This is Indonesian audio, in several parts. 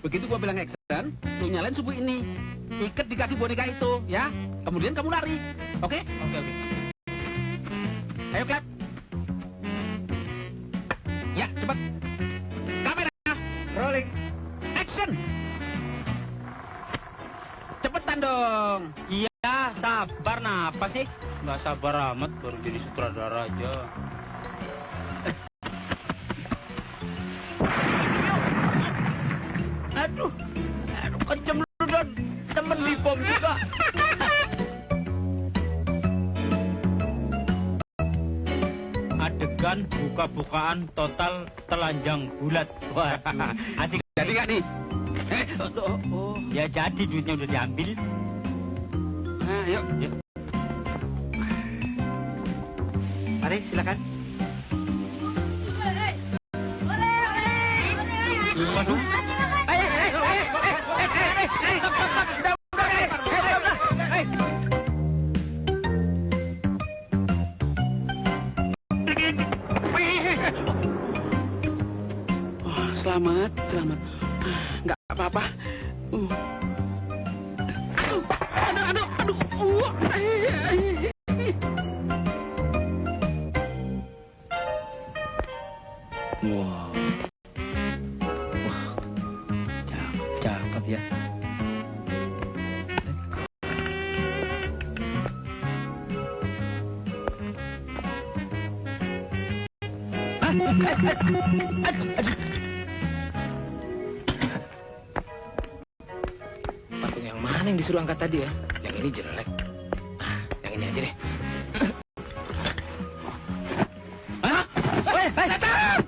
begitu gua bilang action, lu nyalain subuh ini. Ikat di kaki boneka itu, ya. Kemudian kamu lari. Oke? Oke. Ayo, clap. Ya, cepat. Kamera. Rolling. Action. Cepetan dong. Iya, sabar. Apa sih? Nggak sabar amat, baru jadi sutradara aja. Aduh, kencem lu, Don. Temen di bom juga. Adegan buka-bukaan total telanjang bulat. Wah, asik. Jadi nggak nih? Ya jadi, duitnya udah diambil. Nah, yuk. Mari, silakan. Waduh. Selamat. Nggak apa-apa. Aduh. Wow. Cakep ya. Patung yang mana yang disuruh angkat tadi ya? Yang ini jelek. Yang ini aja deh. Datang!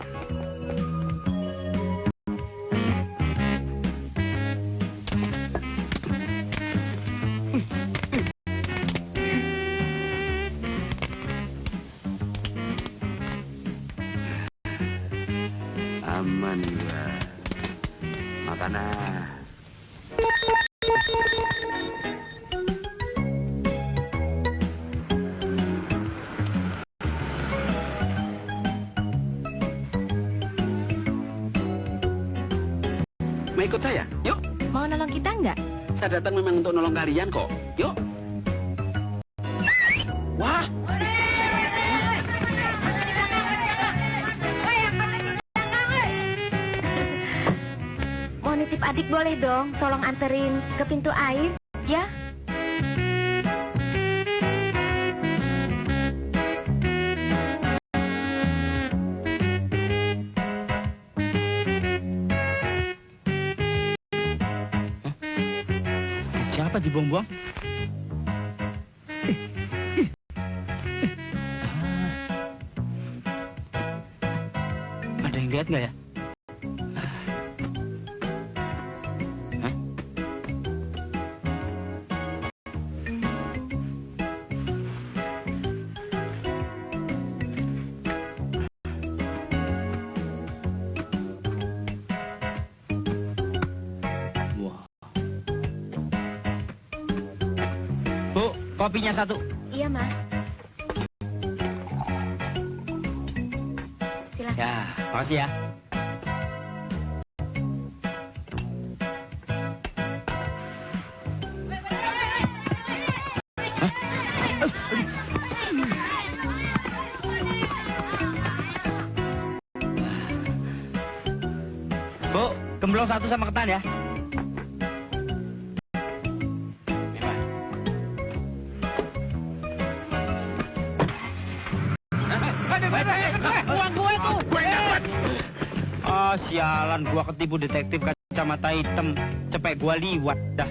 Aman gua. Makanan. Mau ikut saya? Yuk. Mau nolong kita nggak? Saya datang memang untuk nolong kalian kok. Yuk. Wah. Mau nitip adik boleh dong, tolong anterin ke pintu air, ya? Siapa dibuang-buang? Ada yang lihat nggak ya? Hah? Wah. Bu, kopinya satu. Iya, Mas. Silakan. Ya, makasih ya. Bu, gemblong satu sama ketan ya. Uang gue tuh. Ah, sialan, gua ketipu detektif kacamata hitam. Cepet gua liwat dah.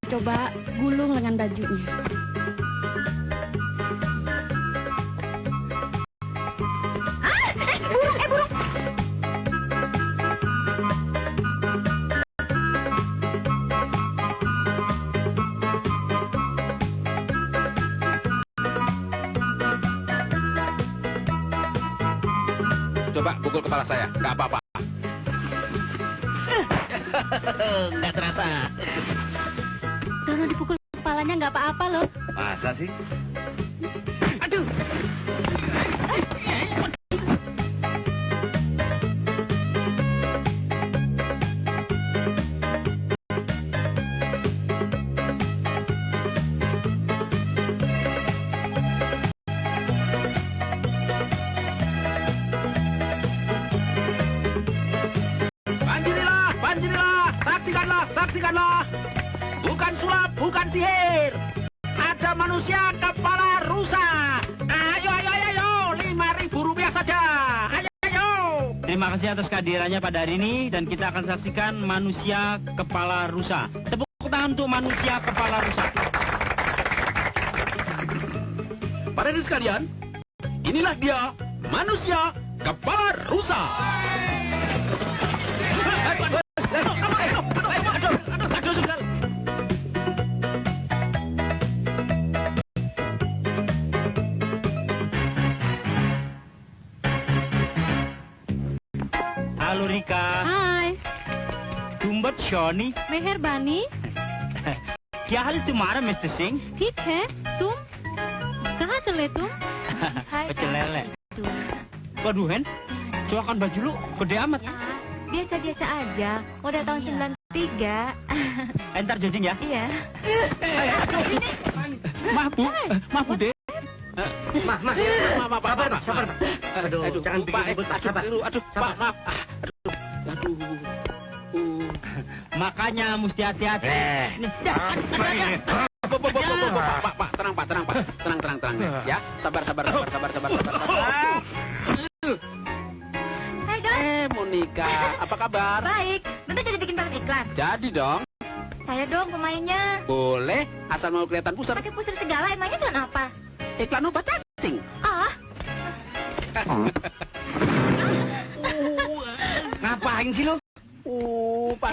Coba gulung lengan bajunya. Burung. Coba pukul kepala saya, nggak apa-apa. Nggak terasa. Dono dipukul kepalanya nggak apa-apa loh. Masa sih? Aduh. Saksikanlah. Bukan sulap, bukan sihir. Ada manusia kepala rusa. Ayo, 5.000 rupiah saja. Ayo. Terima kasih atas kehadirannya pada hari ini dan kita akan saksikan manusia kepala rusa. Tepuk tangan untuk manusia kepala rusa. Para hadirin sekalian, inilah dia manusia kepala rusa. Halo Rika. Hai, Tumbat Shoni. मेहरबानी. क्या हाल तुम्हारा मिस्टर सिंह? ठीक है, तुम कहाँ चले तुम? Hai. Pecel lele. Waduh Hen, coakan baju lu gede amat. Biasa-biasa aja. Udah tahun 93. Entar jogging ya. Iya. Maaf Bu Dek. Mah. Sabar. Aduh, jangan bikin ribut, Pak. Sabar. Aduh, Pak, maaf. Aduh. Makanya mesti hati-hati. Nih. Pak, tenang Pak. Tenang. Ya, sabar. Hai Don. Monika, apa kabar? Baik. Nanti jadi bikin banget iklan. Jadi dong, Saya dong pemainnya. boleh asal mau kelihatan pusar. Pakai pusar segala, emangnya don apa? Iklan obat cacing. Ah, Ngapain sih lo? Pak.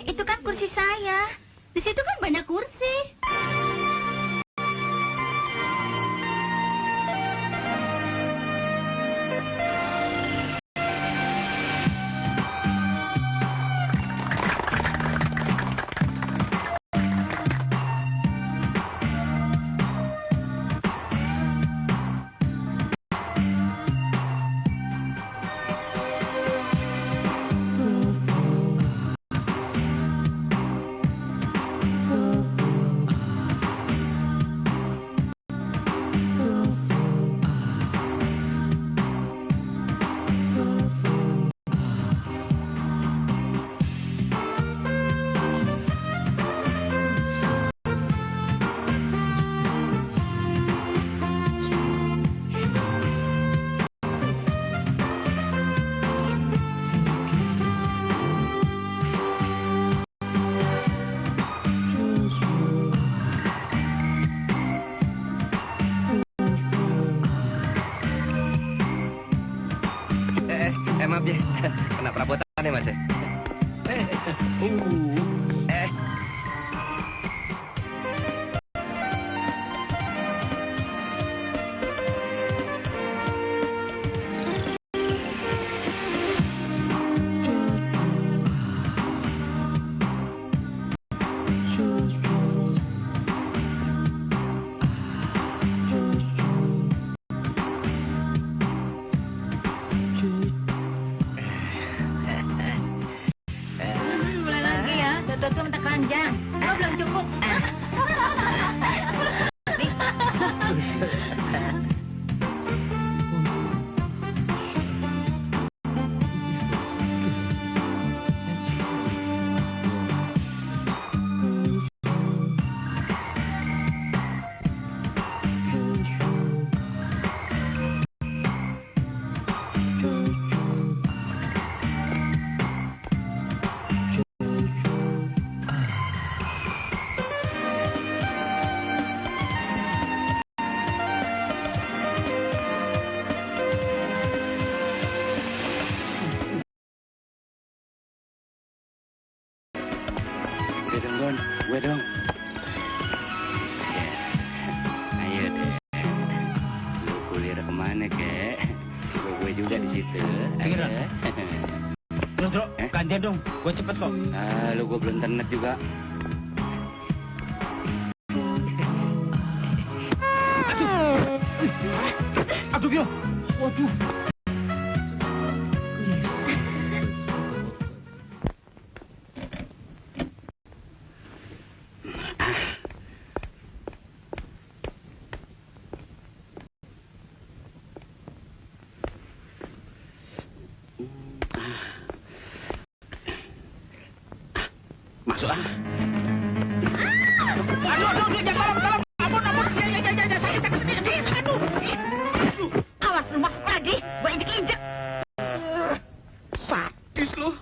itu kan kursi saya. Di situ kan banyak kursi. Maaf ya, kena perabotan ya Mas ya? Don, gue dong. Ayo deh. Lu kuliah kemana, kek? Gue juga di situ. Ayo. Lu, Bro, gantian dong. Gue cepet kok. Ah, lu gue belum internet juga. Aduh, Bio. Waduh. Masuk ah. Aduh, jangan tolong. Ampun. Ya, sakit. Aduh. Awas lu masuk lagi, gua injek-injek. Sadis lu.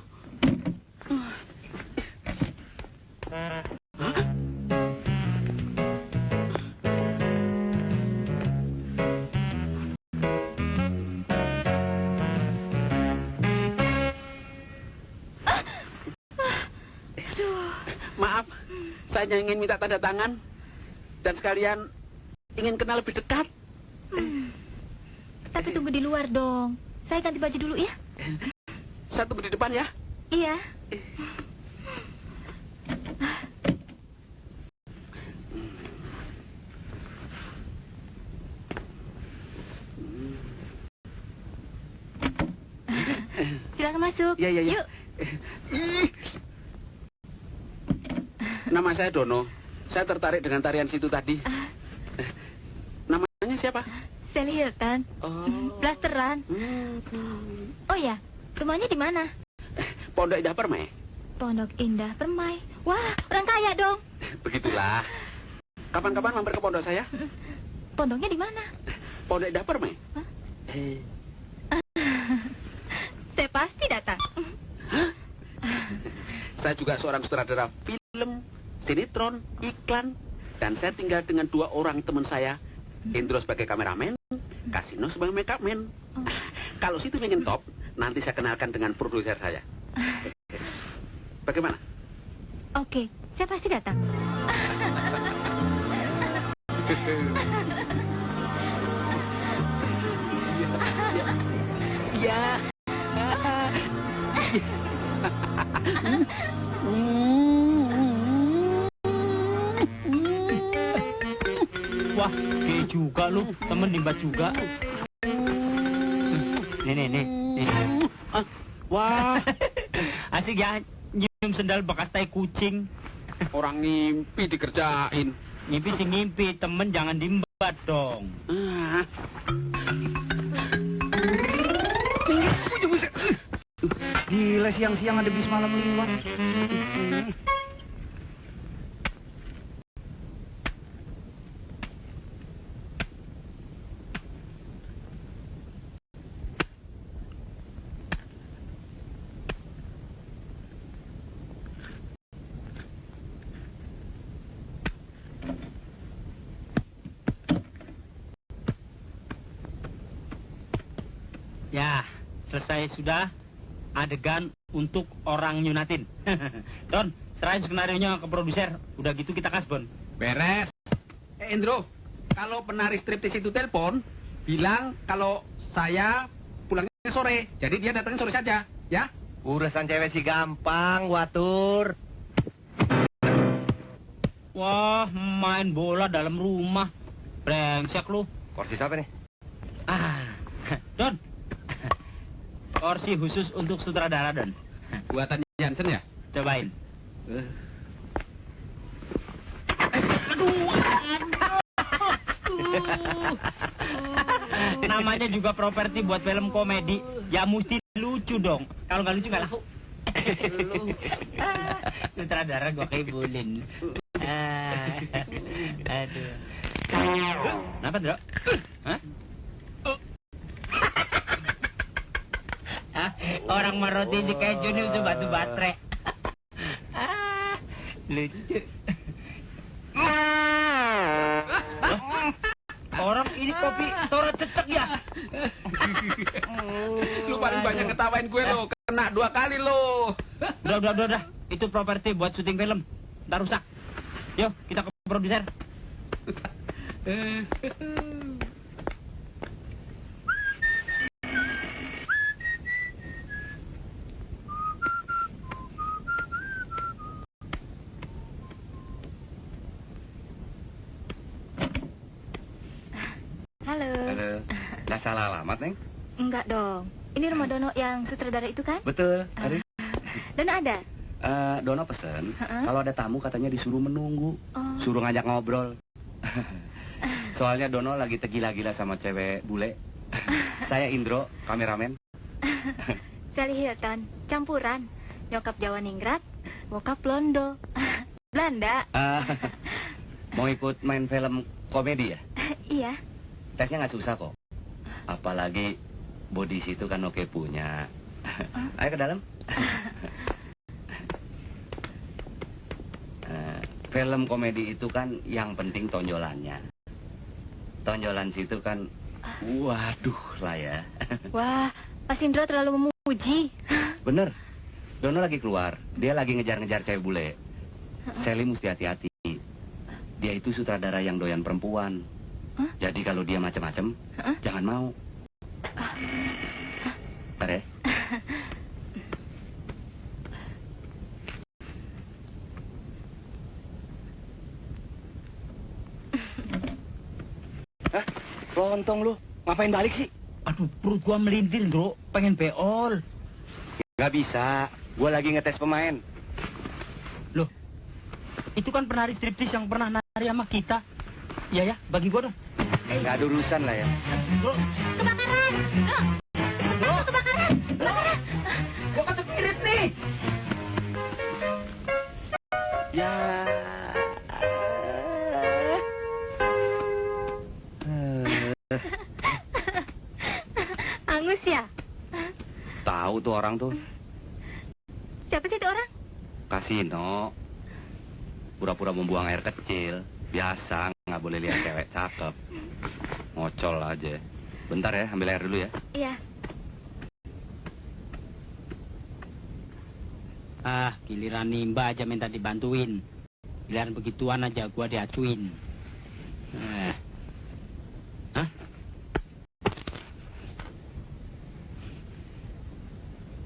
Maaf, saya ingin minta tanda tangan dan sekalian ingin kenal lebih dekat. Tapi tunggu di luar dong. Saya ganti baju dulu ya. Saya tunggu di depan ya. Iya. Silakan masuk. Iya. Yuk. Nama saya Dono. Saya tertarik dengan tarian situ tadi. Namanya siapa? Sally Hilton. Blasteran. Oh ya, rumahnya di mana? Pondok Indah Permai. Pondok Indah Permai. Wah, orang kaya dong. Begitulah. Kapan-kapan mampir ke pondok saya? Pondoknya di mana? Pondok Indah Permai. Hah? Saya pasti datang. Saya juga seorang sutradara film, sinetron, iklan, dan saya tinggal dengan 2 orang teman saya. Indro sebagai kameramen, Kasino sebagai makeup man. Kalau situ ingin top, nanti saya kenalkan dengan produser saya. Bagaimana? Oke, saya pasti datang. Iya. Wah, kayak juga lu. Temen nimbat juga. Nih. Wah, Asik ya, nyium sendal bekas tai kucing. orang ngimpi dikerjain. Ngimpi sih ngimpi, temen jangan dimbat dong. Gila, siang-siang ada bis malam lewat. Ya, selesai sudah adegan untuk orang nyunatin. Don, serahin skenario-nya ke produser. Udah gitu kita kasbon. Beres. Indro, kalau penari striptis itu telepon, bilang kalau saya pulangnya sore. Jadi dia datangnya sore saja, ya? Urusan cewek sih gampang, Watur. Wah, main bola dalam rumah. Brengsek lu. Kursi siapa nih? Don. Kursi khusus untuk sutradara, Don. Buatan Jansen ya? Cobain. Namanya juga properti buat film komedi. Ya mesti lucu dong. Kalau nggak lucu nggak laku. Sutradara gua kibulin. Aduh. Kenapa, Dok? Hah? Orang meroti si keju nih udah batu baterai. Lucu. Orang ini kopi Toro cecek ya. Lu paling banyak ngetawain gue lo, kena 2 kali lo. Udah. Itu properti buat syuting film. ntar rusak. Yuk, kita ke produser. Halo. Halo. Nggak salah alamat, Neng? Enggak dong. Ini rumah Dono yang sutradara itu kan? Betul. Haris. Dono ada? Dono pesen, Ha-ha. kalau ada tamu katanya disuruh menunggu. Oh. Suruh ngajak ngobrol. Soalnya Dono lagi tegila-gila sama cewek bule. Saya Indro, kameramen. Sally Hilton, campuran. Nyokap Jawa Ningrat, bokap Londo. Belanda. Mau ikut main film komedi ya? Iya. Tesnya nggak susah kok. Apalagi body situ kan oke punya. Ayo ke dalam. Film komedi itu kan yang penting tonjolannya. Tonjolan situ kan, waduh lah ya. Wah, Mas Indro terlalu memuji. Bener, Dono lagi keluar. Dia lagi ngejar-ngejar cewek bule. Sally mesti hati-hati. Dia itu sutradara yang doyan perempuan. Jadi kalau dia macem-macem, jangan mau. Bentar ya. Lontong lu, ngapain balik sih? Aduh, perut gua melintir, Bro. Pengen beol. Gak bisa, gua lagi ngetes pemain. Loh, itu kan penari striptis yang pernah nari sama kita. Iya ya, bagi gua dong. Gak ada urusan lah ya. Bro, Kebakaran! Bro, kebakaran! Kebakaran! gua kepirit nih. Ya. Angus ya? Tahu tuh orang tuh. Siapa sih itu orang? Kasino. Pura-pura membuang air kecil. Biasa, nggak boleh lihat cewek cakep. Ngocol aja. Bentar ya, ambil air dulu ya. Iya. Giliran nimba aja minta dibantuin. Giliran begituan aja gua diacuin.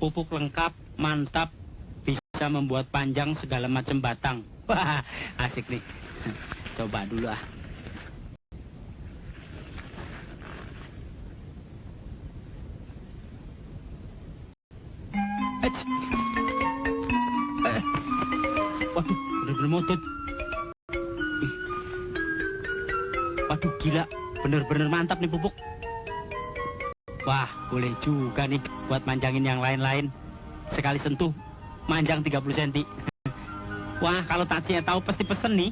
Pupuk lengkap, mantap, bisa membuat panjang segala macam batang. Wah, asik nih. Coba dulu ah. Waduh, bener-bener motot. Waduh, gila. Bener-bener mantap nih pupuk. Wah, boleh juga nih buat manjangin yang lain-lain. Sekali sentuh, manjang 30 cm. Wah, kalau Tatsinya tahu pasti pesen nih.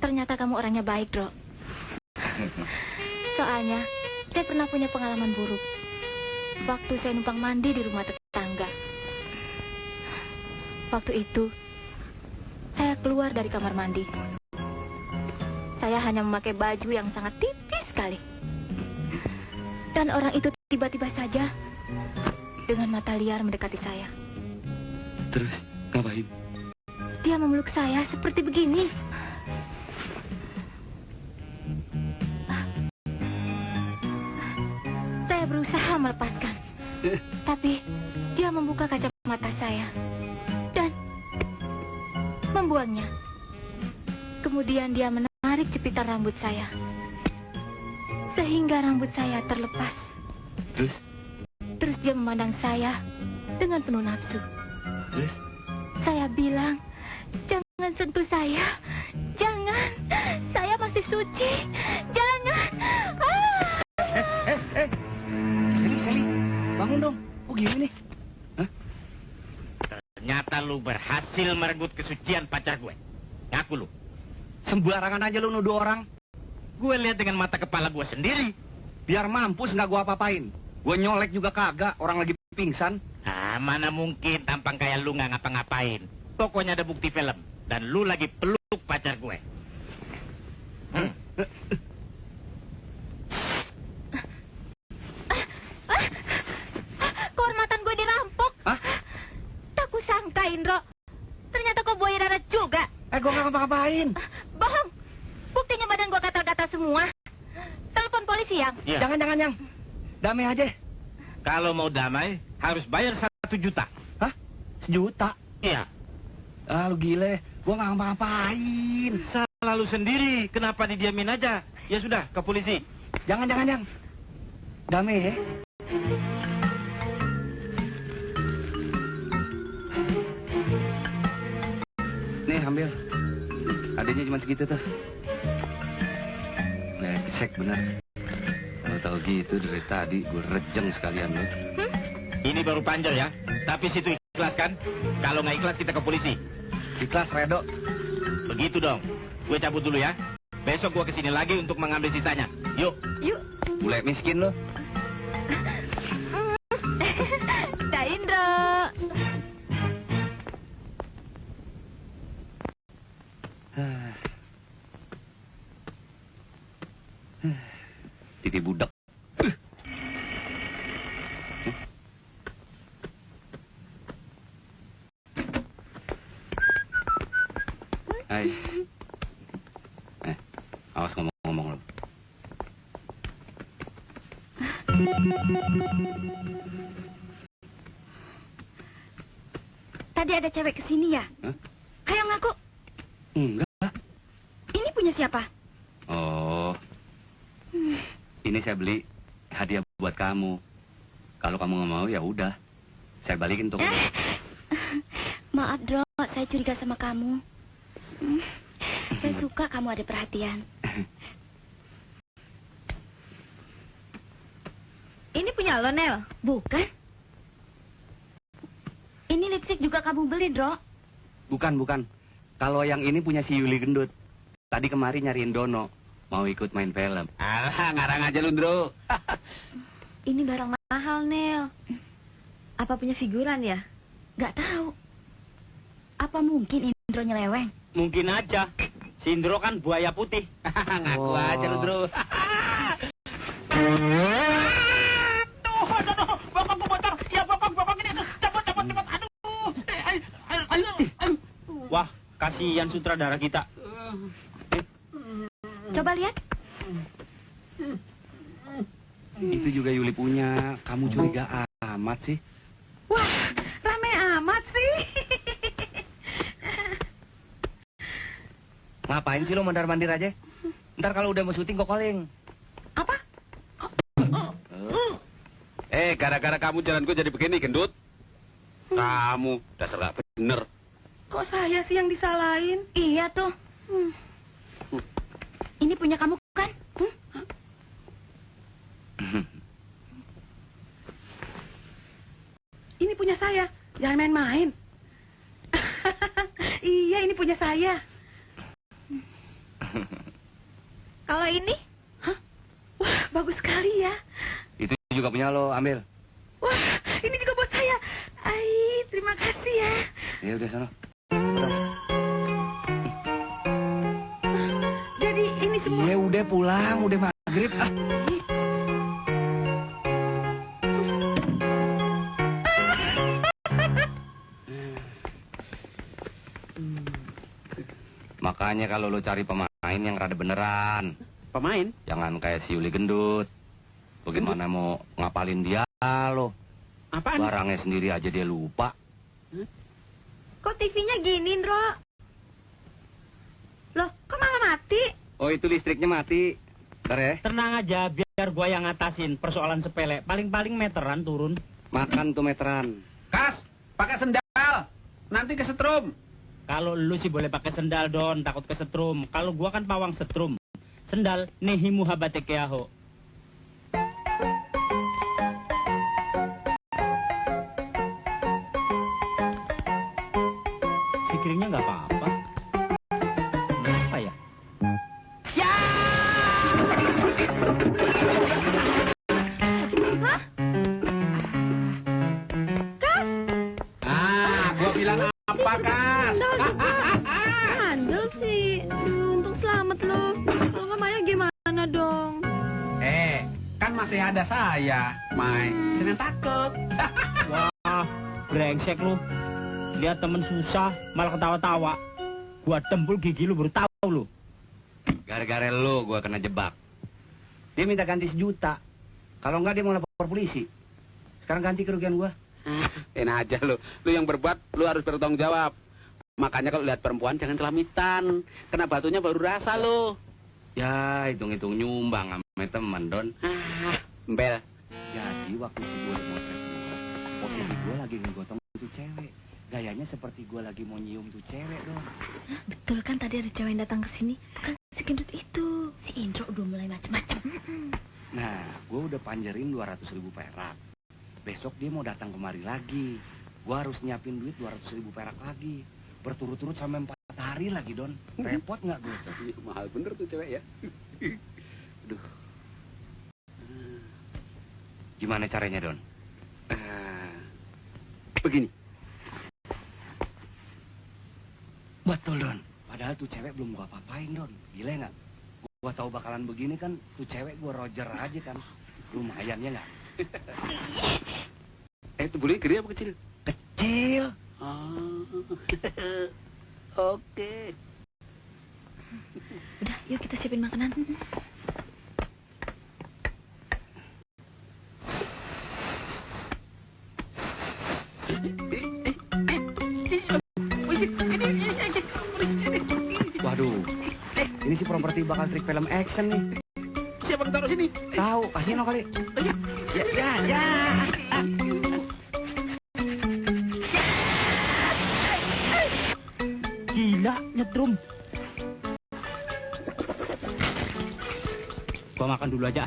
Ternyata kamu orangnya baik, Bro. Soalnya, saya pernah punya pengalaman buruk. Waktu saya numpang mandi di rumah tetangga. Waktu itu, saya keluar dari kamar mandi. Saya hanya memakai baju yang sangat tipis sekali. Dan orang itu tiba-tiba saja dengan mata liar mendekati saya. Terus, ngapain? Dia memeluk saya seperti begini. Saya berusaha melepaskan. Tapi dia membuka kacamata saya dan membuangnya. Kemudian dia menarik jepitan rambut saya. Sehingga rambut saya terlepas. Terus, dia memandang saya dengan penuh nafsu. terus? Saya bilang, jangan sentuh saya. Jangan, saya masih suci. Jangan. Sally, bangun dong. Kok gini nih? Ternyata lu berhasil merenggut kesucian pacar gue. Ngaku lu. Sembarangan aja lu nuduh orang. Gue lihat dengan mata kepala gue sendiri. Biar mampus nggak gua apa-apain. Gua nyolek juga kagak, orang lagi pingsan. Mana mungkin tampang kayak lu nggak ngapa-ngapain. Pokoknya ada bukti film. Dan lu lagi peluk pacar gue. Kehormatan gue dirampok. Hah? Tak kusangka, Indro. Ternyata kau buaya darah ngapain? Bohong. Buktinya badan gua gatal-gatal semua. Telepon polisi, Yang. Iya. Jangan, Yang. Damai aja. Kalau mau damai, harus bayar 1 juta. Hah? 1 juta? Iya. Ah, lu gile. Gua nggak ngapa-ngapain. Salah lu sendiri. Kenapa didiamin aja? Ya sudah, ke polisi. Jangan, Yang. Damai ya. Nih, ambil. Adanya cuma segitu tuh. Brengsek bener. Kalau tahu gitu dari tadi gue rejeng sekalian lo. Ini baru panjer ya. Tapi situ ikhlas kan? Kalau nggak ikhlas kita ke polisi. Ikhlas, Redo. Begitu dong. Gue cabut dulu ya. Besok gue kesini lagi untuk mengambil sisanya. Yuk. Yuk. Bule miskin lo. Kak Indro. Titi budak. Hai. Awas ngomong-ngomong lo. Tadi ada cewek kesini ya? Hah? Ayo ngaku. Enggak. Ini punya siapa? Oh. Ini saya beli hadiah buat kamu. Kalau kamu nggak mau ya udah. Saya balikin tuh. Maaf, Dro. Saya curiga sama kamu. Saya suka kamu ada perhatian. Ini punya lo, Nel? Bukan. Ini lipstick juga kamu beli, Dro? Bukan. Kalau yang ini punya si Yuli Gendut. Tadi kemarin nyariin Dono. Mau ikut main film. Alah, ngarang aja lu, Ndro. Ini barang mahal, Nel. Apa punya figuran ya? Gak tahu. Apa mungkin Indro nyeleweng? Mungkin aja. Si Indro kan buaya putih. Ngaku aja lu, Ndro. Wah, kasihan sutradara kita. Coba lihat. Itu juga Yuli punya. Kamu curiga amat sih. Wah, rame amat sih. Ngapain sih lo mondar-mandir aja? Ntar kalau udah mau syuting kok calling. Apa? Gara-gara kamu jalanku jadi begini, Gendut. Kamu dasar gak bener. Kok saya sih yang disalahin? Iya tuh. Ini punya kamu kan? Ini punya saya. Jangan main-main. Iya, ini punya saya. Kalau ini? Hah? Wah, bagus sekali ya. Itu juga punya lo, ambil. Wah, ini juga buat saya. Ai, terima kasih ya. Ya udah sana. Jadi ini semua... Iya udah pulang, udah maghrib. Makanya kalau lo cari pemain yang rada beneran. Pemain? Jangan kayak si Yuli Gendut. Bagaimana mau ngapalin dia lo? Apaan? Barangnya sendiri aja dia lupa. Kok TV-nya gini, Ndro? Loh, kok malah mati? Oh itu listriknya mati. Ntar ya. Tenang aja, biar gua yang ngatasin persoalan sepele. Paling-paling meteran turun. Makan tuh meteran. Kas, pakai sendal. Nanti kesetrum. Kalau lu sih boleh pakai sendal, Don, takut kesetrum. Kalau gua kan pawang setrum. Sendal nehimu habate keaho. Sikringnya nggak apa-apa. Apa ya? Gua bilang apa, Kas? Handel sih. Untung selamat lo. Kalau nggak Maya gimana dong? Kan masih ada saya, Mai. Jangan takut. Wah, brengsek lu. Lihat temen susah, malah ketawa-tawa. Gua dempul gigi lu baru tahu lu. Gara-gara lo gua kena jebak. Dia minta ganti 1 juta. Kalau enggak dia mau lapor polisi. Sekarang ganti kerugian gua. Enak aja lu. Lu yang berbuat, lu harus bertanggung jawab. Makanya kalau lihat perempuan jangan celamitan. Kena batunya baru rasa lu. Ya, hitung-hitung nyumbang sama teman, Don. Embel. Jadi waktu si gue motret gua, posisi gua lagi ngegotong tuh cewek. Gayanya seperti gua lagi mau nyium tuh cewek, Don. Betul kan tadi ada cewek yang datang ke sini? Bukan si gendut itu. Si Indro udah mulai macem-macem. Nah, gua udah panjerin 200.000 perak. Besok dia mau datang kemari lagi. Gua harus nyiapin duit 200.000 perak lagi. Berturut-turut sampai 4 hari lagi, Don. Repot nggak gue? Mahal bener tuh cewek ya. Aduh. Gimana caranya, Don? Begini. Betul, Don. Padahal tuh cewek belum gua apa-apain, Don. Gila nggak? Gua tahu bakalan begini kan, tuh cewek gua Roger aja kan. Lumayan ya nggak? Itu boleh gede apa kecil? Kecil. Oke. Udah, yuk kita siapin makanan. Waduh. Ini sih properti bakal trik film action nih. Siapa yang taruh sini? Tahu, kasino kali. Ya. Gila, nyetrum. Gua makan dulu aja.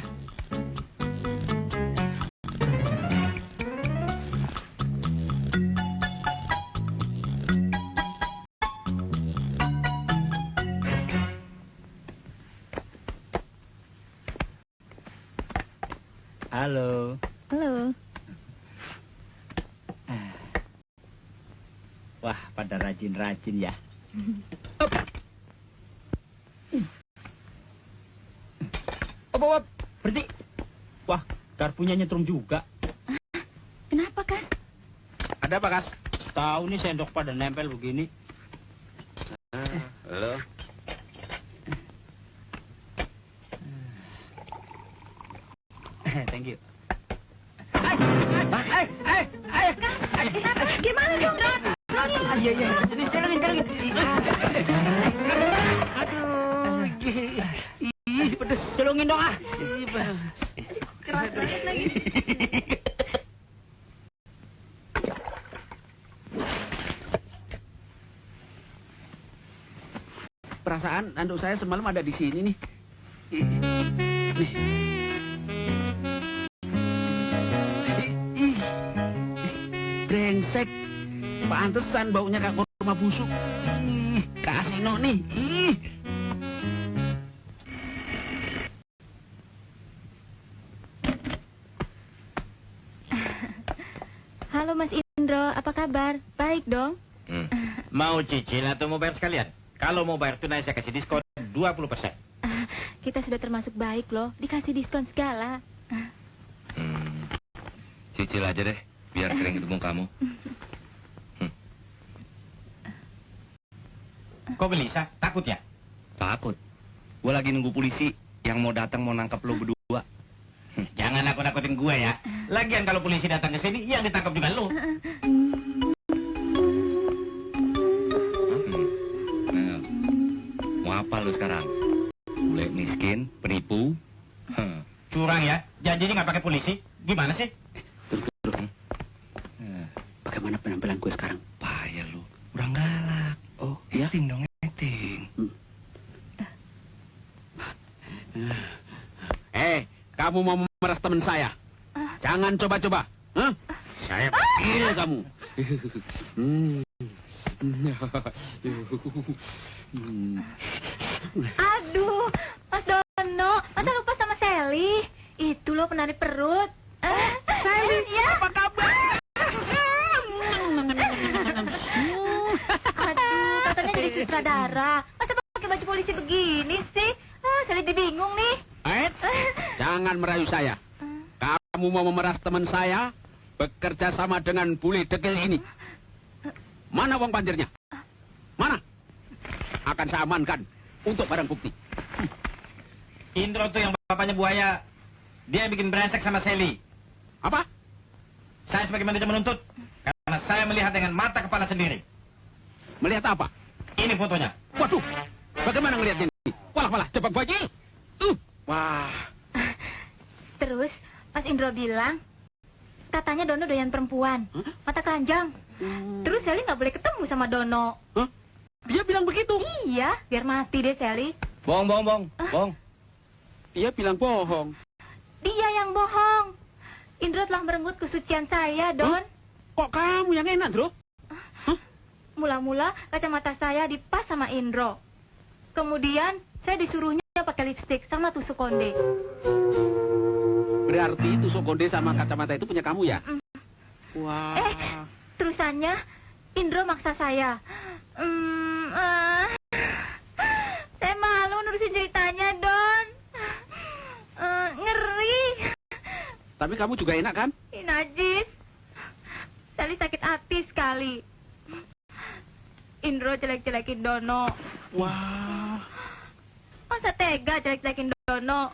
Halo. Halo. Wah, pada rajin-rajin ya. Op, berhenti. Wah, garpunya nyetrum juga. Kenapa, Kas? Ada apa, Kas? Tahu nih sendok pada nempel begini. Halo. Thank you. Gimana dong? Iya. Sini, jalangin. Aduh. Ih, pedes. Celungin dong, ah. Keras banget lagi. Perasaan anduk saya semalam ada di sini nih. Nih. Brengsek. Pantesan baunya kayak kurma busuk. Kasino nih. Halo Mas Indro, apa kabar? Baik dong. Mau cicil atau mau bayar sekalian? Kalau mau bayar tunai saya kasih diskon 20%. Kita sudah termasuk baik loh, dikasih diskon segala. Cicil aja deh, biar sering ketemu kamu. Kok gelisah? Takut ya? Takut. Gua lagi nunggu polisi yang mau datang mau nangkep lo berdua. Jangan nakut-nakutin gue ya. Lagian kalau polisi datang ke sini, yang ditangkap juga lo. Nah, mau apa lo sekarang? Bule miskin, penipu? Curang ya? Janjinya nggak pakai polisi? Gimana sih? Bagaimana penampilan gue sekarang? Payah lo, kurang galak. Oh, iya? Acting dong, acting. Kamu mau memeras teman saya? Jangan coba-coba. Hah? Saya panggil kamu. Aduh, Mas Dono, masa lupa sama Sally? Itu loh penari perut. Sally, ya? Apa kabar? Aduh, katanya jadi sutradara. Masa pakai baju polisi begini sih? Sally bingung nih. Jangan merayu saya. Kamu mau memeras teman saya, bekerja sama dengan bule dekil ini. Mana uang panjernya? Mana? akan saya amankan untuk barang bukti. Indro tuh yang bapaknya buaya. Dia yang bikin brengsek sama Sally. Apa? Saya sebagai manajer menuntut karena saya melihat dengan mata kepala sendiri. Melihat apa? Ini fotonya. Waduh, bagaimana ngelihatnya ini? Walah, jebak bayi. Wah. Terus, Mas Indro bilang, katanya Dono doyan perempuan. Mata keranjang. Terus Sally nggak boleh ketemu sama Dono. Hah? Dia bilang begitu? Iya, biar mati deh Sally. Bohong. Dia bilang bohong. Dia yang bohong. Indro telah merenggut kesucian saya, Don. Kok kamu yang enak, Bro? Mula-mula kacamata saya dipas sama Indro. Kemudian saya disuruhnya pakai lipstik sama tusuk konde. Berarti tusuk konde sama kacamata itu punya kamu ya? Wah. Terusannya Indro maksa saya. Saya malu nurusin ceritanya, Don. Ngeri. Tapi kamu juga enak kan? Najis. Sally sakit hati sekali. Indro jelek-jelekin Dono. Wah. Masa tega jelek-jelekin Dono?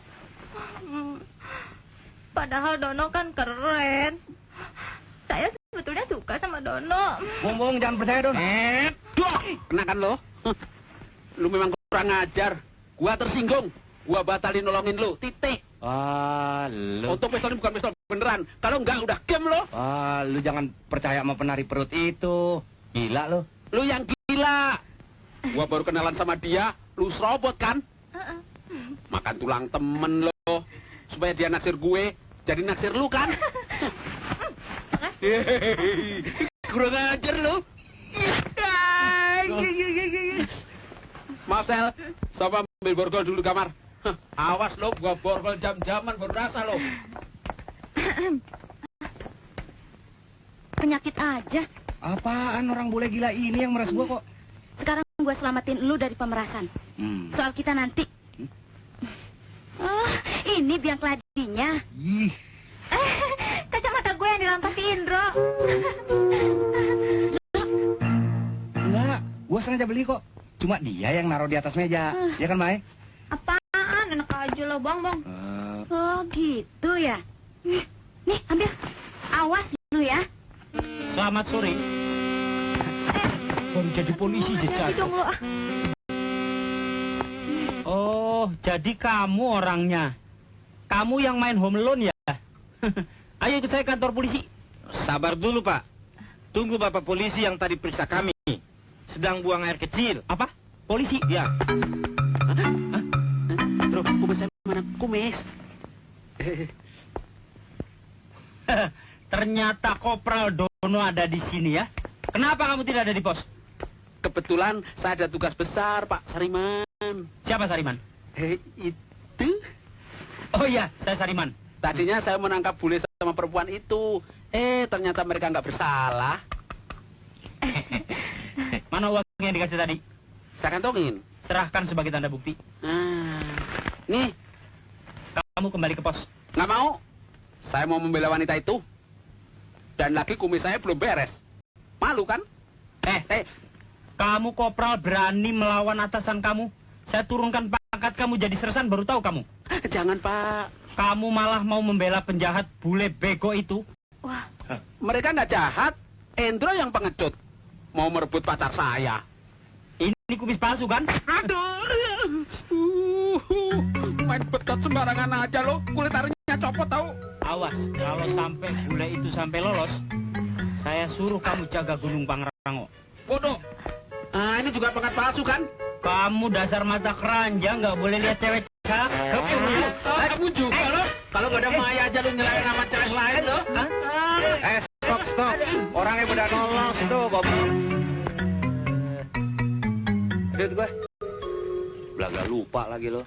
Padahal Dono kan keren. Saya sebetulnya suka sama Dono. Bohong, jangan percaya, Don. Duh, kena kan lo? Lu memang kurang ajar. Gua tersinggung. Gua batalin nolongin lu. Titik. Lu. Untuk pistol ini bukan pistol beneran. Kalau enggak udah game lo. Lu jangan percaya sama penari perut itu. Gila lo. Lu yang gila. Gua baru kenalan sama dia. Lu serobot kan? Makan tulang temen lo. Supaya dia naksir gue. Jadi naksir lu kan? Kurang ajar lu. Maaf, Sel. Sama ambil borgol dulu di kamar. Awas lo, gua borgol jam-jaman baru rasa lo. Penyakit aja. Apaan orang bule gila ini yang meres gua kok? Sekarang gue selamatin lu dari pemerasan. Soal kita nanti. Oh, ini biang keladinya. Ih. Kacamata gue yang dirampas si Indro. Enggak, gua sengaja beli kok. Cuma dia yang naruh di atas meja. Ya kan, Mai? Apaan? Enak aja lo, Bang. Oh, gitu ya. Nih, ambil. Awas lu ya. Selamat sore. Baru jadi polisi jejak. Dong lo. Oh, jadi kamu orangnya. Kamu yang main home alone ya? Ayo ikut saya kantor polisi. Sabar dulu, Pak. Tunggu Bapak polisi yang tadi periksa kami. Sedang buang air kecil. Apa? Polisi? Ya. Bro, kumis saya mana? Kumis. Ternyata Kopral Dono ada di sini ya. Kenapa kamu tidak ada di pos? Kebetulan saya ada tugas besar, Pak Sariman. Siapa Sariman? Itu? Oh iya, saya Sariman. Tadinya saya menangkap bule sama perempuan itu. Ternyata mereka nggak bersalah. Mana uang yang dikasih tadi? Saya kantongin. Serahkan sebagai tanda bukti. Nih, Kamu kembali ke pos. nggak mau. Saya mau membela wanita itu. Dan lagi kumis saya belum beres. Malu kan? Kamu Kopral berani melawan atasan kamu. Saya turunkan pangkat kamu jadi sersan baru tahu kamu. Jangan, Pak. Kamu malah mau membela penjahat bule bego itu. Wah, Mereka nggak jahat. Endro yang pengecut. Mau merebut pacar saya. Ini kumis palsu kan? Aduh. Main betot sembarangan aja lo. Kulit taringnya copot tahu. Awas, kalau sampai bule itu sampai lolos, saya suruh kamu jaga Gunung Pangrango. Bodoh. Ini juga pangkat palsu kan? Kamu dasar mata keranjang nggak boleh lihat cewek cakep. Kamu juga lo. Kalau nggak ada Maya aja lo nyelain sama cewek lain lo. Stop. Orangnya udah nolong tuh, Bob. Duit gua. Belaga lupa lagi lo.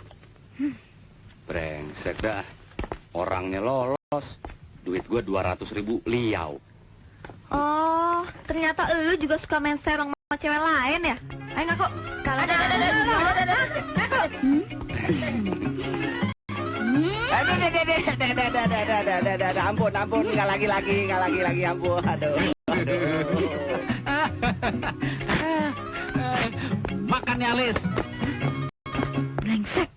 Brengsek dah. Orangnya lolos. Duit gua 200.000 liau. Oh, ternyata lu juga suka main serong sama cewek lain ya? Ayo ngaku. Ada. Ampun, nggak lagi, ampun, aduh. Makan nih alis. Brengsek.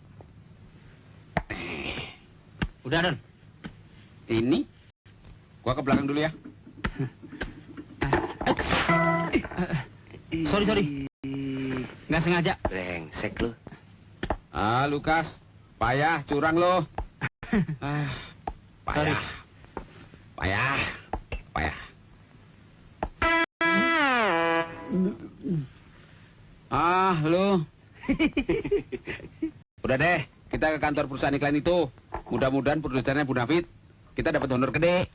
Udah, Don. Ini, gua ke belakang dulu ya. Sorry. Nggak sengaja. Brengsek lu. Ah, Lukas, payah, curang lo. Ah, Sorry. payah. Ah, lu. Udah deh, kita ke kantor perusahaan iklan itu. Mudah-mudahan produsernya Bu Nafit, kita dapat honor gede.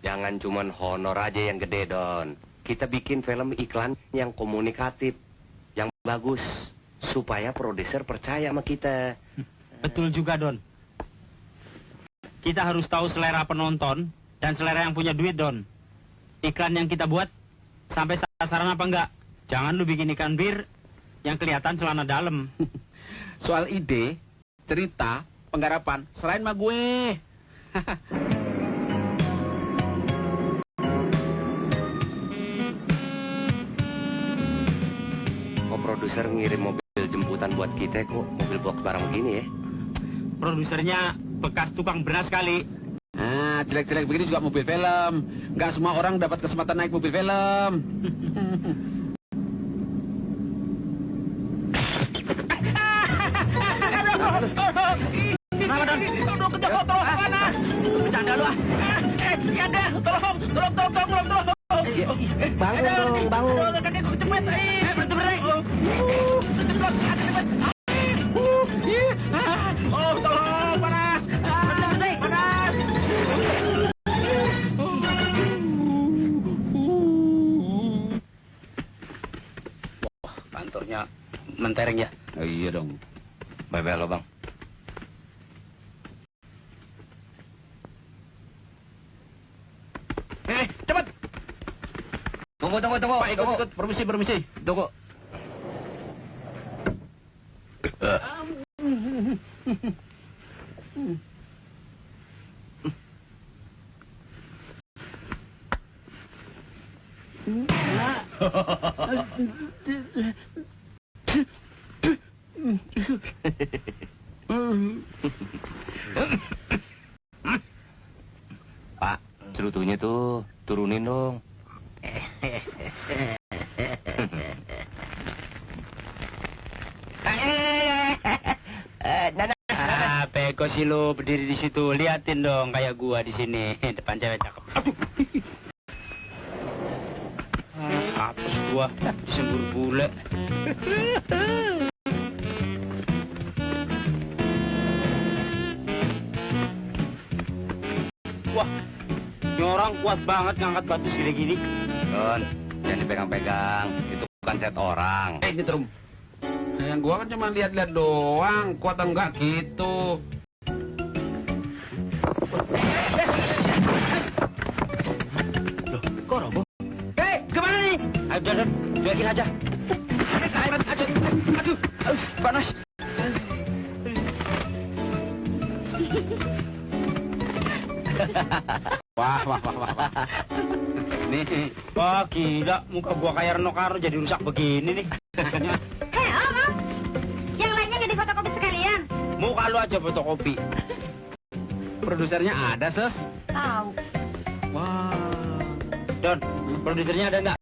Jangan cuman honor aja yang gede, Don. Kita bikin film iklan yang komunikatif, yang bagus, supaya produser percaya sama kita. Betul juga, Don. Kita harus tahu selera penonton dan selera yang punya duit, Don. Iklan yang kita buat sampai sasaran apa enggak? Jangan lu bikin ikan bir yang kelihatan celana dalam. Soal ide, cerita, penggarapan, serain sama gue. Kok produser ngirim mobil jemputan buat kita kok mobil box barang begini ya? Produsernya bekas tukang beras kali. Nah, jelek-jelek begini juga mobil film. Nggak semua orang dapat kesempatan naik mobil film. Kenapa, Don? Aduh, kejauh, tolong, mana? Bercanda lu, ah. Ya deh, tolong. Bangun dong. Kaki gue kecepet. Berhenti. Oh, tolong, panas. Panas. Kantornya mentereng ya. Iya dong. Bye-bye lo, Bang. Cepat. Tunggu. Pak, ikut. Permisi. Tunggu. Pak, cerutunya tuh turunin dong. Peko sih lu berdiri di situ. Liatin dong kayak gua di sini. Depan cewek cakep. Hapus gua disembur bule. Wah, ini orang kuat banget ngangkat batu segede gini. Don, jangan dipegang-pegang. Itu bukan set orang. Gitu, Rum. Yang gua kan cuma lihat-lihat doang. Kuat enggak gitu. Loh, kok roboh? Gimana nih? Ayo, Don, cuekin aja. Aduh, panas. Wah. Nih. Wah, gila. Muka gua kayak Reno Karno jadi rusak begini nih. Hei, Om. Yang lainnya nggak difotokopi sekalian? Muka lu aja fotokopi. Produsernya ada, Sus. Tahu. Wah. Don, produsernya ada nggak?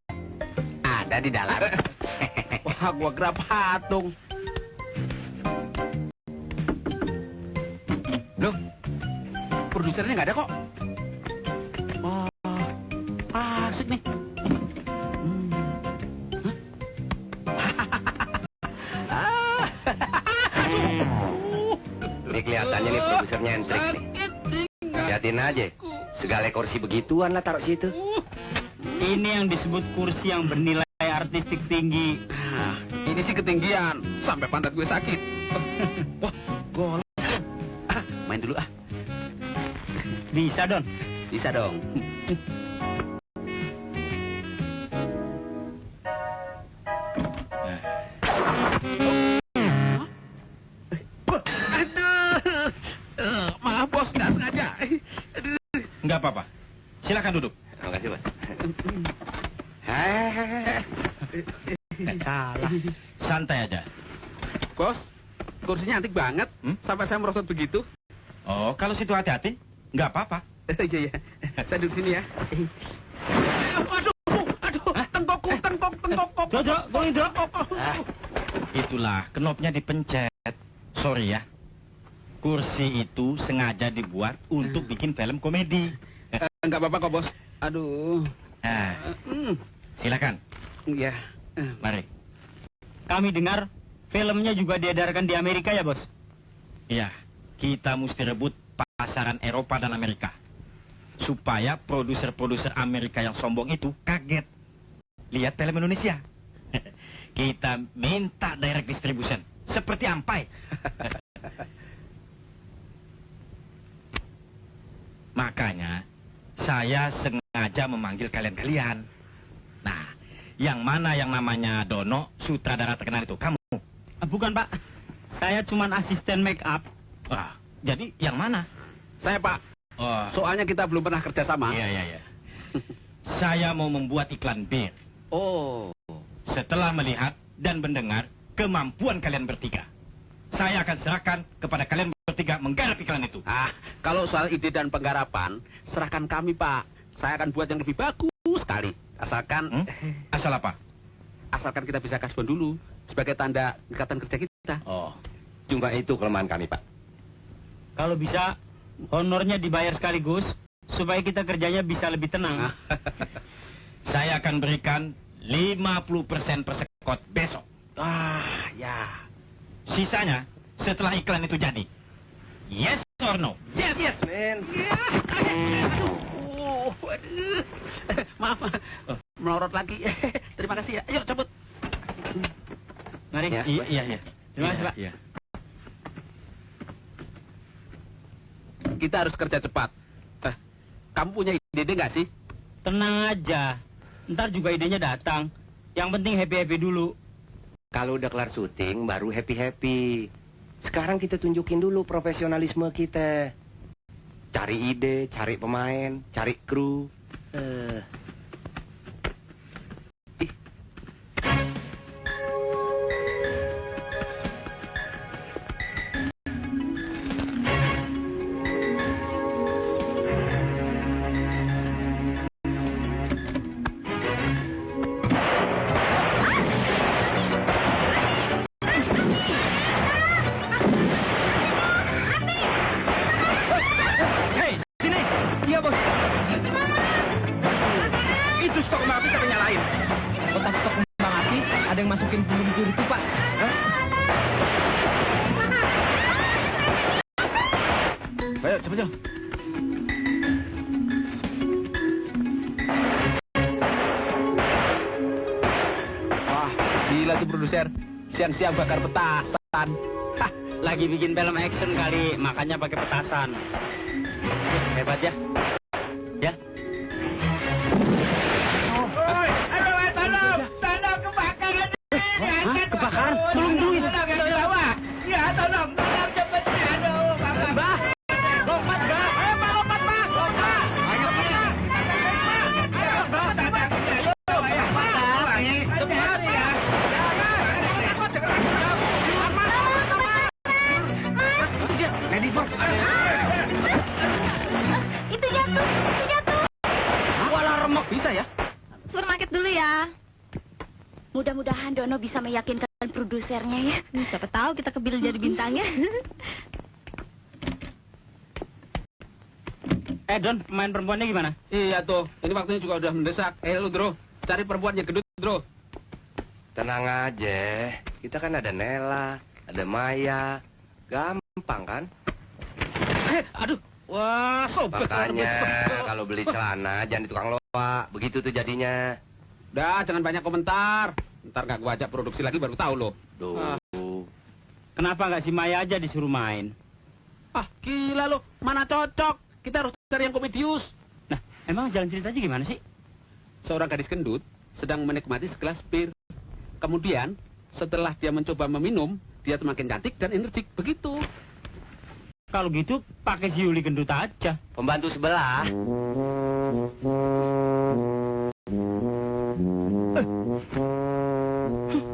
Ada di dalam. Wah, gua kira patung. Loh, produsernya nggak ada kok. Wah, asik nih. Ini kelihatannya nih produsernya entrik nih. Liatin aja. Segala kursi begituan lah taruh situ. Ini yang disebut kursi yang bernilai artistik tinggi. Nah, ini sih ketinggian. Sampai pantat gue sakit. Wah, gol. Main dulu ah. Bisa, Don. Bisa dong. Maaf bos, nggak sengaja. Nggak apa-apa. Silakan duduk. Terima kasih, Bos. Nggak salah. santai aja. Bos, kursinya antik banget. Sampai saya merosot begitu. Oh, kalau situ hati-hati, nggak apa-apa. Iya, iya. Saya duduk sini ya. Aduh, tengkokku. Dro, tolong Dro. Itulah, knopnya dipencet. Sorry ya. Kursi itu sengaja dibuat untuk bikin film komedi. Enggak apa-apa kok, Bos. Aduh. Nah, silakan. Iya. Mari. Kami dengar filmnya juga diedarkan di Amerika ya, Bos? Iya, kita mesti rebut pasaran Eropa dan Amerika. Supaya produser-produser Amerika yang sombong itu kaget. Lihat film Indonesia. Kita minta direct distribution. Seperti Ampai. Makanya, saya sengaja memanggil kalian-kalian. Nah, yang mana yang namanya Dono, sutradara terkenal itu? Kamu? Bukan, Pak. Saya cuman asisten make up. Wah, jadi yang mana? Saya, Pak. Oh, Soalnya kita belum pernah kerja sama. iya. Saya mau membuat iklan bir. Oh. Setelah melihat dan mendengar kemampuan kalian bertiga, saya akan serahkan kepada kalian bertiga menggarap iklan itu. Kalau soal ide dan penggarapan, serahkan kami, Pak. Saya akan buat yang lebih bagus sekali. Asalkan Asal apa? asalkan kita bisa kasbon dulu sebagai tanda ikatan kerja kita. Oh, Cuma itu kelemahan kami, Pak. Kalau bisa, honornya dibayar sekaligus, supaya kita kerjanya bisa lebih tenang. saya akan berikan 50% per sekot besok. Ya. Sisanya setelah iklan itu jadi. Yes or no? Yes, men. Aduh. Maaf, melorot lagi. Terima kasih ya. Ayo, cabut. Mari. Ya. Iya. Terima kasih, Pak. Iya. Kita harus kerja cepat. Kamu punya ide nggak sih? Tenang aja. Ntar juga idenya datang. Yang penting happy-happy dulu. Kalau udah kelar syuting, baru happy-happy. Sekarang kita tunjukin dulu profesionalisme kita. Cari ide, cari pemain, cari kru. Hei, sini. Iya, Bos. Itu stok kembang api sampai nyalain. Kotak stok kembang api, ada yang masukin bumbu itu, Pak. Ayo, cepet. Wah, gila tuh produser. Siang-siang bakar petasan. Lagi bikin film action kali, makanya pakai petasan. Hebat ya. Ya. Tolong kebakaran ini. Kebakaran? Tolong duit. Ya, tolong cepetnya. Aduh, Mbah. Lompat, Mbah. Ayo, Pak, lompat, Pak. Lompat. Ayo, Pak. Ayo, Pak. Ayo, Pak. Cepat ya. Lady Boss. Itu jatuh. Walah, remuk bisa ya? Supermarket dulu ya. Mudah-mudahan Dono bisa meyakinkan produsernya ya. Siapa tahu kita kebil jadi bintangnya. Don, pemain perempuannya gimana? Iya tuh, ini waktunya juga udah mendesak. Lu, Dro, cari perempuan yang gendut, Dro. Tenang aja. Kita kan ada Nela, ada Maya. Gampang kan? Aduh, wah, sobek. Makanya kalau beli celana jangan di tukang loa. Begitu tuh jadinya. Udah, jangan banyak komentar. Ntar nggak gua ajak produksi lagi baru tahu lo. Duh. Kenapa nggak si Maya aja disuruh main? Gila lo, mana cocok? Kita harus cari yang komedius. Nah, emang jalan ceritanya gimana sih? Seorang gadis gendut sedang menikmati segelas bir. Kemudian, setelah dia mencoba meminum, dia semakin cantik dan energik. Begitu. Kalau gitu, pakai si Yuli gendut aja. Pembantu sebelah.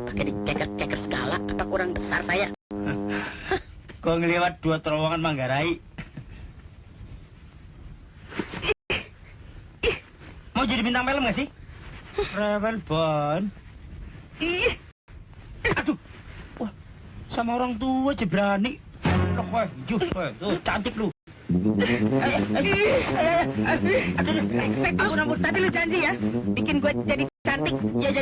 Pakai dicekek-cekek keker segala, apa kurang besar saya? Kau ngelewat 2 terowongan Manggarai. Mau jadi bintang film nggak sih? Rewel Bon. Aduh. Wah, sama orang tua aja berani. Loh, wah, tuh cantik lu. Aduh, tapi lu janji ya, bikin gue jadi cantik. Ya.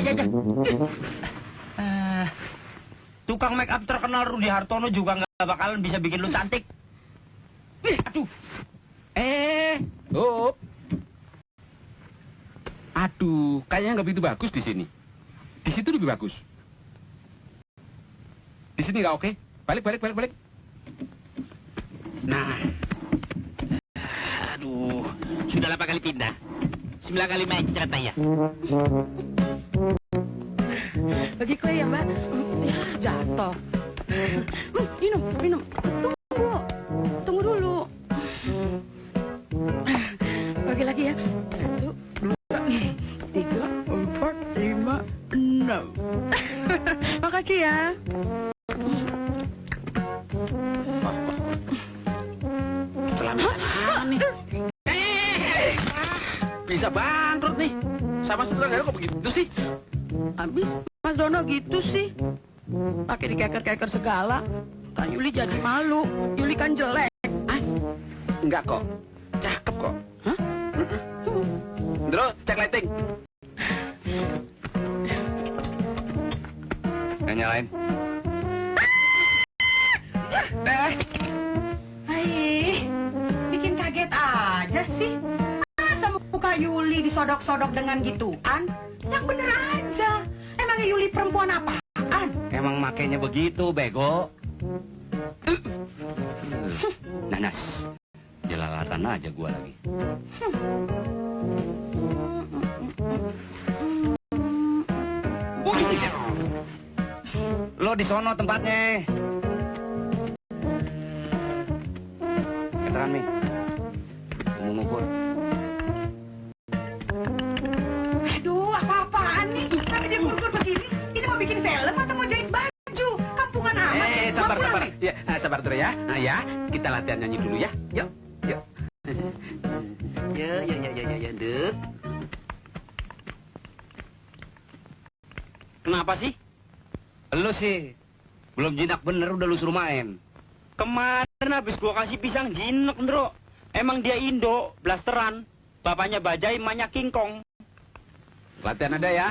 Tukang make up terkenal Rudi Hartono juga nggak bakalan bisa bikin lu cantik. Aduh. Oh. Aduh, kayaknya nggak begitu bagus di sini. Di situ lebih bagus. Di sini nggak oke. Balik. Nah. Aduh, sudah 8 kali pindah. 9 kali main cerita ya. Bagi kue ya, Mbak. Ya, jatuh. Minum. Tunggu dulu. Bagi lagi ya. 1, 2, 3, 4, 5, 6. Makasih ya. Bisa bangkrut nih. Sama sutradara kok begitu sih? Habis Mas Dono gitu sih. Pakai dikeker-keker segala. Kak Yuli jadi malu. Yuli kan jelek. Enggak kok. Cakep kok. Hah? Ndro, cek lighting. Yang nyalain. Hai, bikin kaget aja sih. Masa muka Yuli disodok-sodok dengan gituan? Yang bener aja. Emangnya Yuli perempuan apaan? Emang makainya begitu, bego. Nanas. Jelalatan aja gua lagi. Lo di sono tempatnya. Keteran, Mi. Mau ngukur. Aduh, apa-apaan nih? Tapi dia kurkur begini. Ini mau bikin film atau mau jahit baju? Kampungan amat. Sabar. Mau pulang nih? Ya, sabar Ndro ya. Nah, ya, kita latihan nyanyi dulu ya. Yuk. Ya, Nduk. Kenapa sih? Lo sih. Belum jinak bener udah lu suruh main. Kemarin habis gua kasih pisang jinek, Ndro. Emang dia Indo, blasteran. Bapaknya Bajai, emaknya King Kong. Latihan ada ya.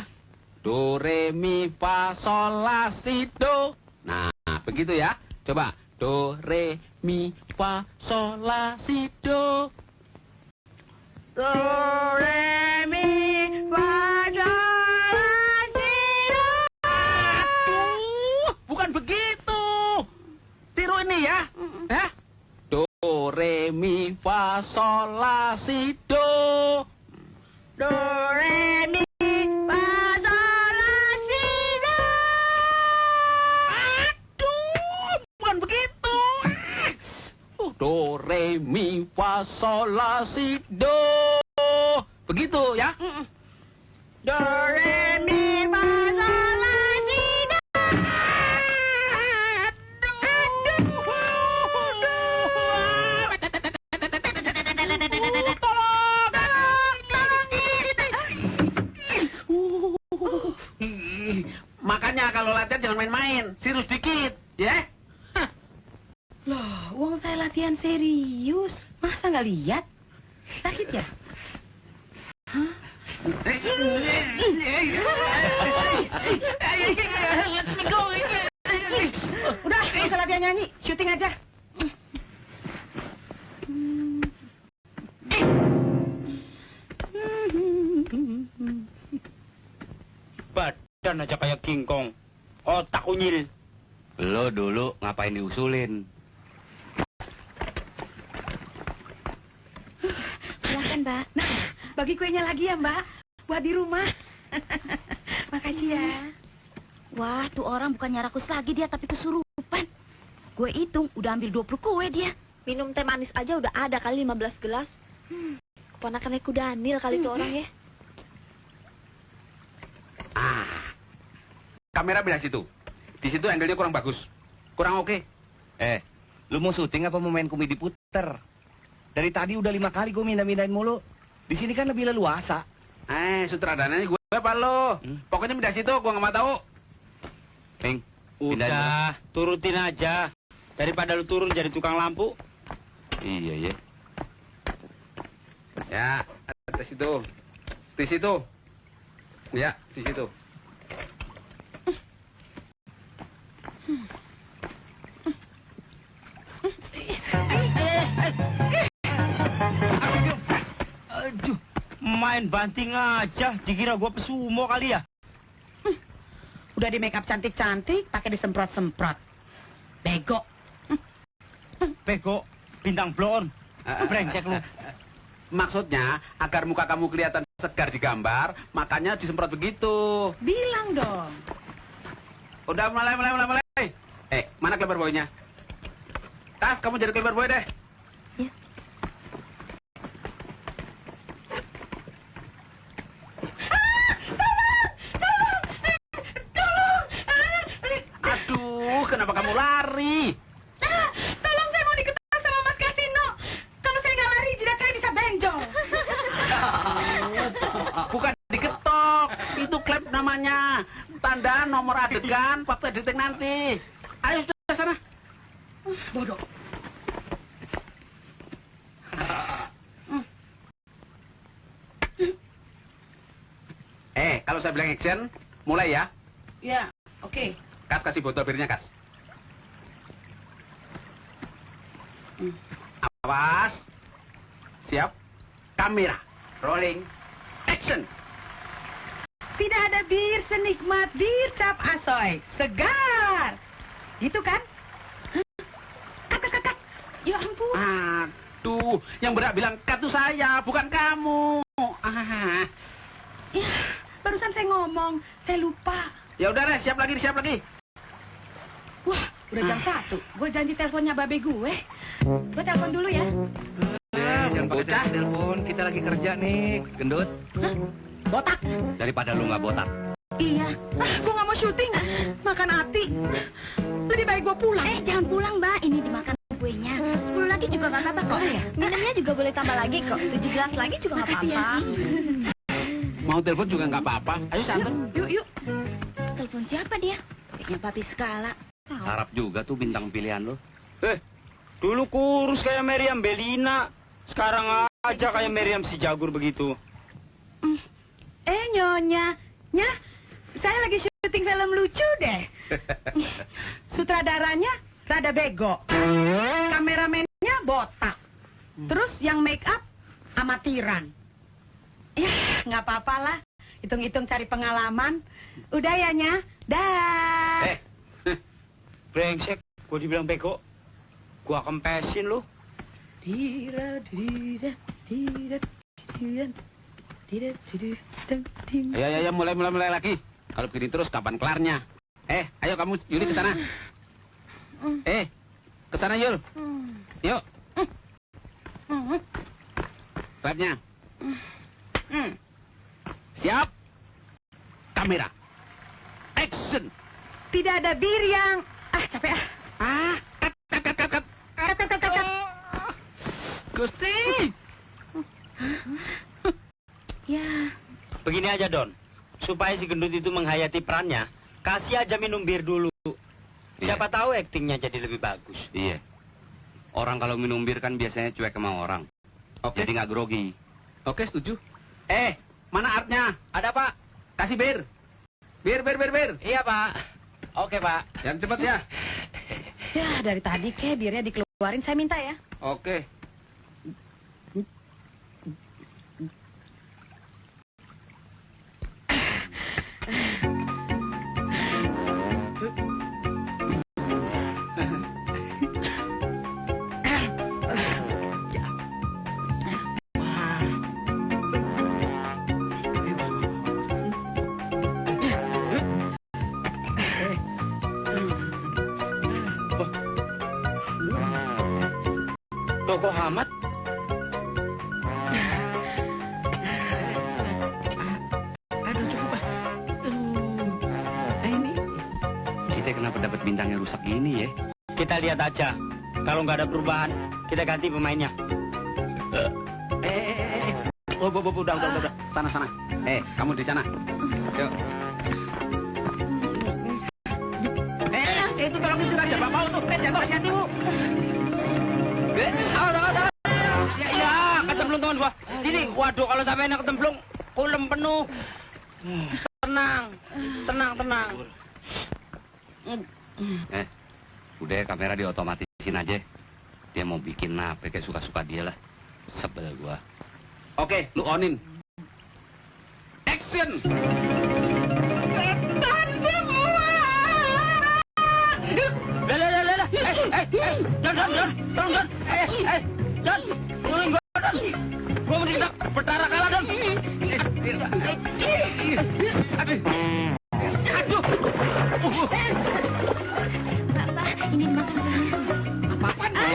Do, re, mi, fa, sol, la, si, do. Nah, begitu ya. Coba. Do, re, mi, fa, sol, la, si, do. Do, re, mi, fa, sol, la, si, do. Bukan begitu. Tiru ini ya. Ya. Do, re, mi, fa, sol, la, si, do. Do, re, mi, fa, sol, la, si, do. Aduh, bukan begitu. Do, re, mi, fa, sol, la, si, do. Begitu ya. Do, re, mi, fa, sol, la, si, do. Makanya kalau latihan jangan main-main, serius dikit, ya. Loh, uang saya latihan serius. Masa nggak lihat? Sakit ya? Hah? Udah, nggak usah latihan nyanyi. Syuting aja. Badan aja kayak King Kong. Otak unyil. Lo dulu ngapain diusulin? Silakan, Mbak. Nah, bagi kuenya lagi ya, Mbak. Buat di rumah. Makasih ya. Wah, tuh orang bukan rakus lagi dia, tapi kesurupan. Gue hitung, udah ambil 20 kue dia. Minum teh manis aja udah ada kali 15 gelas. Keponakan Ku Daniel kali itu orang ya. Kamera belah situ. Di situ angle-nya kurang bagus. Kurang oke. Lu mau syuting apa mau main komedi puter? Dari tadi udah 5 kali gue mindah-mindahin mulu. Di sini kan lebih leluasa. Sutradaranya gue apa lo? Pokoknya pindah situ, gue nggak mau tahu. Ping, pindahin Udah, turutin aja. Daripada lu turun jadi tukang lampu. Iya, iya. Ya, di situ. Di situ. Ya, di situ. Aduh, main banting aja. Dikira gua pesumo kali ya. Udah di make up cantik-cantik, pakai disemprot-semprot. Bego. Bego, bintang blon. Brengsek lu. Maksudnya, agar muka kamu kelihatan segar di gambar, makanya disemprot begitu. Bilang dong. Udah mulai. Mana kleber boynya? Tas, kamu jadi kleber boy deh. Ya. Aduh, kenapa kamu lari? Tolong, saya mau diketok sama Mas Kasino. Kalau saya nggak lari, jidat saya bisa benjol. Bukan diketok, itu klep namanya. Tanda nomor adegan waktu editing nanti. Ayo sudah sana. Bodoh. Kalau saya bilang action, mulai ya. Ya, oke. Kas, kasih botol birnya, Kas. Awas. Siap. Kamera. Rolling. Action. Tidak ada bir senikmat bir cap asoy. Segar. Gitu kan? Kat. Ya ampun. Aduh, yang berhak bilang cut tuh saya, bukan kamu. Ya, barusan saya ngomong. Saya lupa. Ya udah deh, siap lagi. Wah, udah jam 1. Gue janji teleponnya babe gue. Gue telepon dulu ya. Jangan bocah telepon, kita lagi kerja nih, gendut. Botak. Daripada lu nggak botak. Iya. Gue nggak mau syuting. Makan hati. Lebih baik gue pulang. Jangan pulang, Mbak. Ini dimakan kuenya. 10 lagi juga nggak apa-apa kok. Oh, ya? Minumnya juga boleh tambah lagi kok. 7 gelas lagi juga nggak apa-apa. Mau telepon juga nggak apa-apa. Ayo santai. Yuk. Telepon siapa dia? Kayaknya papi skala. Harap juga tuh bintang pilihan lo. Dulu kurus kayak Meriam Belina. Sekarang aja kayak Meriam si Jagur begitu. Nyonya. Nya, saya lagi syuting film lucu deh. Sutradaranya rada bego. Kameramennya botak. Terus yang make up amatiran. Ya, nggak apa-apa lah. Hitung-hitung cari pengalaman. Udah ya, Nya. Dah. Brengsek, gua dibilang bego. Gua kempesin lu. Ayo, mulai lagi. Kalau begini terus kapan kelarnya? Ayo kamu Yuli ke sana. Ke sana Yul. Yuk. Klapnya. Siap. Kamera. Action. Tidak ada bir yang... capek Cut. Gusti. Ya. Begini aja, Don. Supaya si gendut itu menghayati perannya, kasih aja minum bir dulu. Siapa tahu aktingnya jadi lebih bagus. Iya. Orang kalau minum bir kan biasanya cuek sama orang. Oke. Jadi nggak grogi. Oke, setuju. Mana artnya? Ada, Pak? Kasih bir. Bir. Iya, Pak. Oke, Pak. Yang cepat ya. Ya, dari tadi birnya dikeluarin. Saya minta ya. Oke. Loh, kok amat? Aduh, cukup. Ini. Kita kenapa dapat bintangnya rusak gini ya? Kita lihat aja. Kalau nggak ada perubahan, kita ganti pemainnya. Oh, udah. Sana. Kamu di sana. Yuk. Itu tolong itu aja, Bapak tuh. Jatuh, hati, Bu. Awas. Ya, ketemplung teman gua. Sini, waduh, kalau sampai enak ketemplung, kulem penuh. Tenang. Udah kamera diotomatisin aja. Dia mau bikin apa kayak suka-suka dia lah. Sebel gua. Oke, lu onin. Action! Lah. John. John, tolong gua, John. Gua mau kita berdarah kalah, John. Aduh. Bapak, ini makanannya. Apa nih?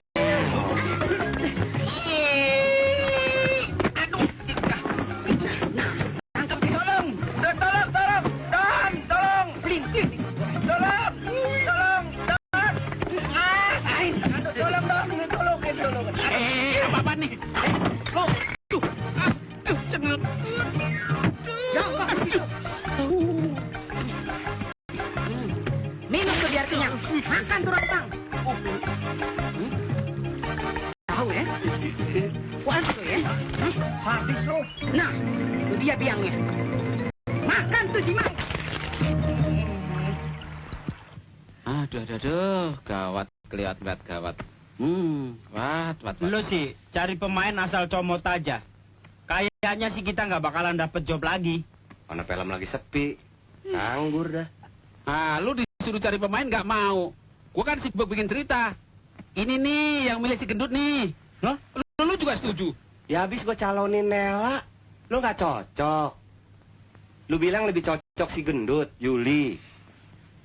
Minum tuh biar kenyang. Makan tuh Rantang. Tahu ya? Puas lo ya? Habis lo. Nah, itu dia biangnya. Makan tuh Jimang. Aduh, gawat, kelihatan gawat. Wat. Lu sih cari pemain asal comot aja. Kayaknya sih kita nggak bakalan dapet job lagi. Mana film lagi sepi. Nganggur dah. Lu disuruh cari pemain nggak mau. Gua kan sibuk bikin cerita. Ini nih yang milih si gendut nih. Hah? Lu juga setuju? Ya habis gua calonin Nela. Lu nggak cocok. Lu bilang lebih cocok si gendut, Yuli.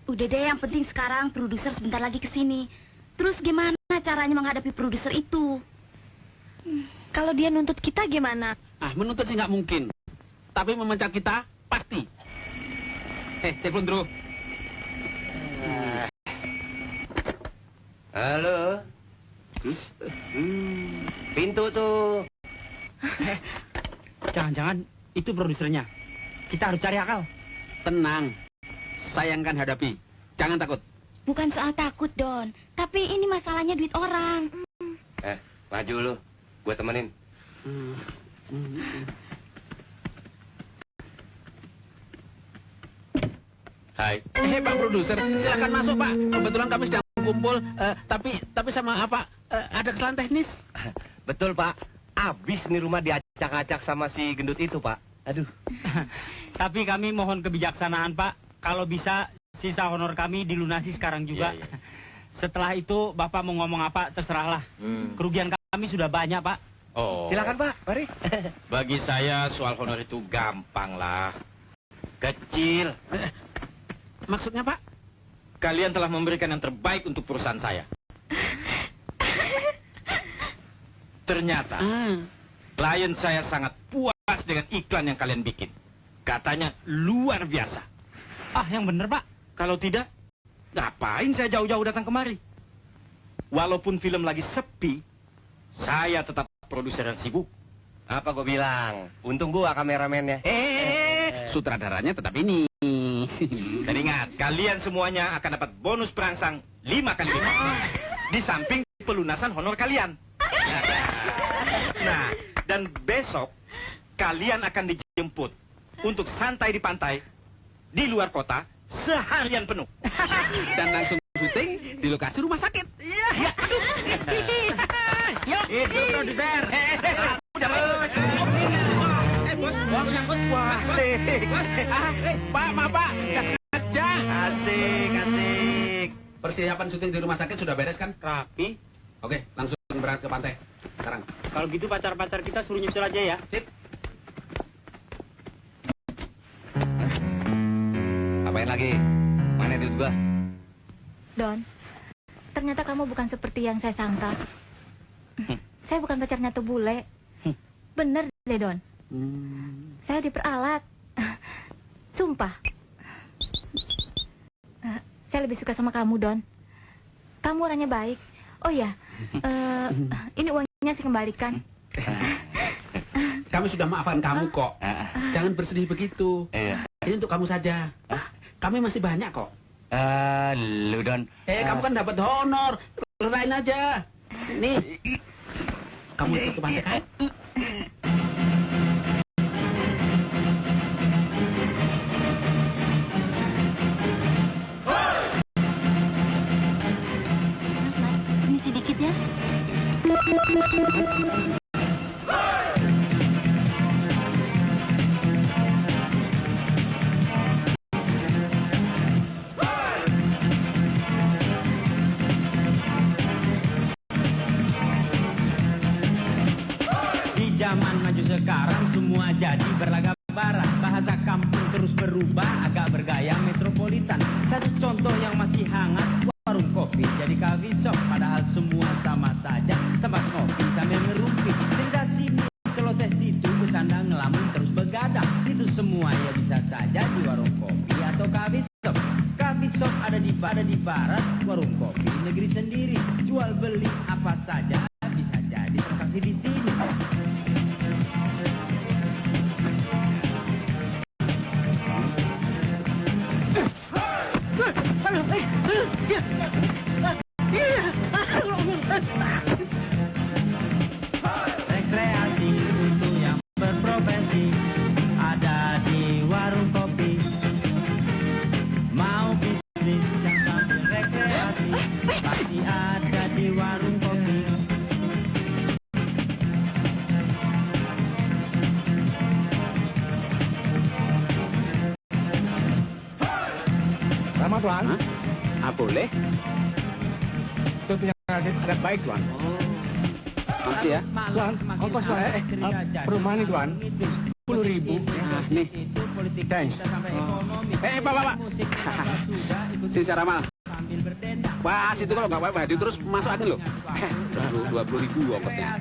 Udah deh, yang penting sekarang produser sebentar lagi kesini. Terus gimana caranya menghadapi produser itu? Kalau dia nuntut kita gimana? Menuntut sih nggak mungkin. Tapi memecat kita, pasti. Telepon dulu. Halo. Pintu tuh. Jangan-jangan itu produsernya. Kita harus cari akal. Tenang. Sayangkan hadapi. Jangan takut. Bukan soal takut, Don. Tapi ini masalahnya duit orang. Maju lu. Gue temenin. Hai. Pak produser, silakan masuk, Pak. Kebetulan kami sedang kumpul, tapi sama apa? Ada kesalahan teknis. Betul, Pak. Abis nih rumah diacak-acak sama si gendut itu, Pak. Aduh. Tapi kami mohon kebijaksanaan, Pak. Kalau bisa, sisa honor kami dilunasi sekarang juga. Iya. Setelah itu, Bapak mau ngomong apa, terserahlah. Kerugian kami sudah banyak, Pak. Oh. Silakan, Pak. Mari. Bagi saya soal honor itu gampang lah. Kecil. Maksudnya, Pak? Kalian telah memberikan yang terbaik untuk perusahaan saya. Ternyata klien saya sangat puas dengan iklan yang kalian bikin. Katanya luar biasa. Yang bener, Pak. Kalau tidak, ngapain saya jauh-jauh datang kemari? Walaupun film lagi sepi, saya tetap produser yang sibuk. Apa gue bilang? Untung gua kameramennya. Sutradaranya tetap ini. Dan ingat, kalian semuanya akan dapat bonus perangsang 5 kali lipat. Di samping pelunasan honor kalian. Nah, dan besok kalian akan dijemput untuk santai di pantai di luar kota seharian penuh. Dan langsung syuting di lokasi rumah sakit. Iya. Yuk. Itu produser. Wah, asik. Pak, maaf, Pak. Aja. Asik. Persiapan syuting di rumah sakit sudah beres kan? Rapi. Oke, langsung berangkat ke pantai. Sekarang. Kalau gitu pacar-pacar kita suruh nyusul aja ya. Sip. Apain lagi? Mana duit gua? Don, ternyata kamu bukan seperti yang saya sangka. Saya bukan pacarnya tuh bule. Bener deh, Don. Saya diperalat. Sumpah. saya lebih suka sama kamu, Don. Kamu orangnya baik. Oh ya, ini uangnya saya kembalikan. Kami sudah maafkan kamu kok. Jangan bersedih begitu. Iya. Ini untuk kamu saja. Kami masih banyak kok. Lu Don. Kamu kan dapat honor. Lerain aja. Nih. Kamu ikut ke pantai kan? Permisi dikit ya. Di zaman maju sekarang semua jadi berlagak barat. Bahasa kampung terus berubah agak bergaya metropolitan. Satu contoh yang masih hangat, warung kopi jadi coffee shop. Padahal semua sama saja, tempat kopi sambil ngerumpi. Cerita sini, celoteh situ, bercanda ngelamun terus begadang. Itu semua ya bisa saja di warung kopi atau coffee shop. Coffee shop ada di barat, warung kopi negeri sendiri. Jual beli apa saja bisa jadi transaksi di sini. Rekreasi untuk yang berprofesi ada di warung kopi. Mau bisnis yang sambil rekreasi pasti ada di warung kopi. Lama Tuan, Boleh? itu punya nasib adat baik Tuan. Makasih ya. Tuan, ongkos Tuan, perumahan ini Tuan, 10.000. Nih. Thanks. Pak. Sini secara mal. Pas itu kalau nggak apa-apa, terus masuk angin loh. 20.000 ongkosnya.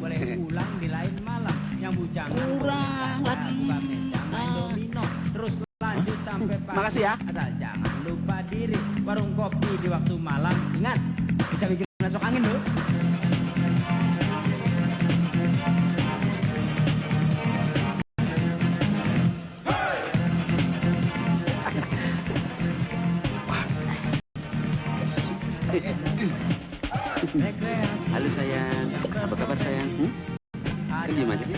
Boleh pulang di lain malam yang bujang Kurang lagi. terus lanjut sampai pagi. Makasih ya. Asal jangan lupa diri warung kopi di waktu malam. Ingat, bisa bikin masuk angin loh. Halo sayang, apa kabar sayang? Kan diem aja sih.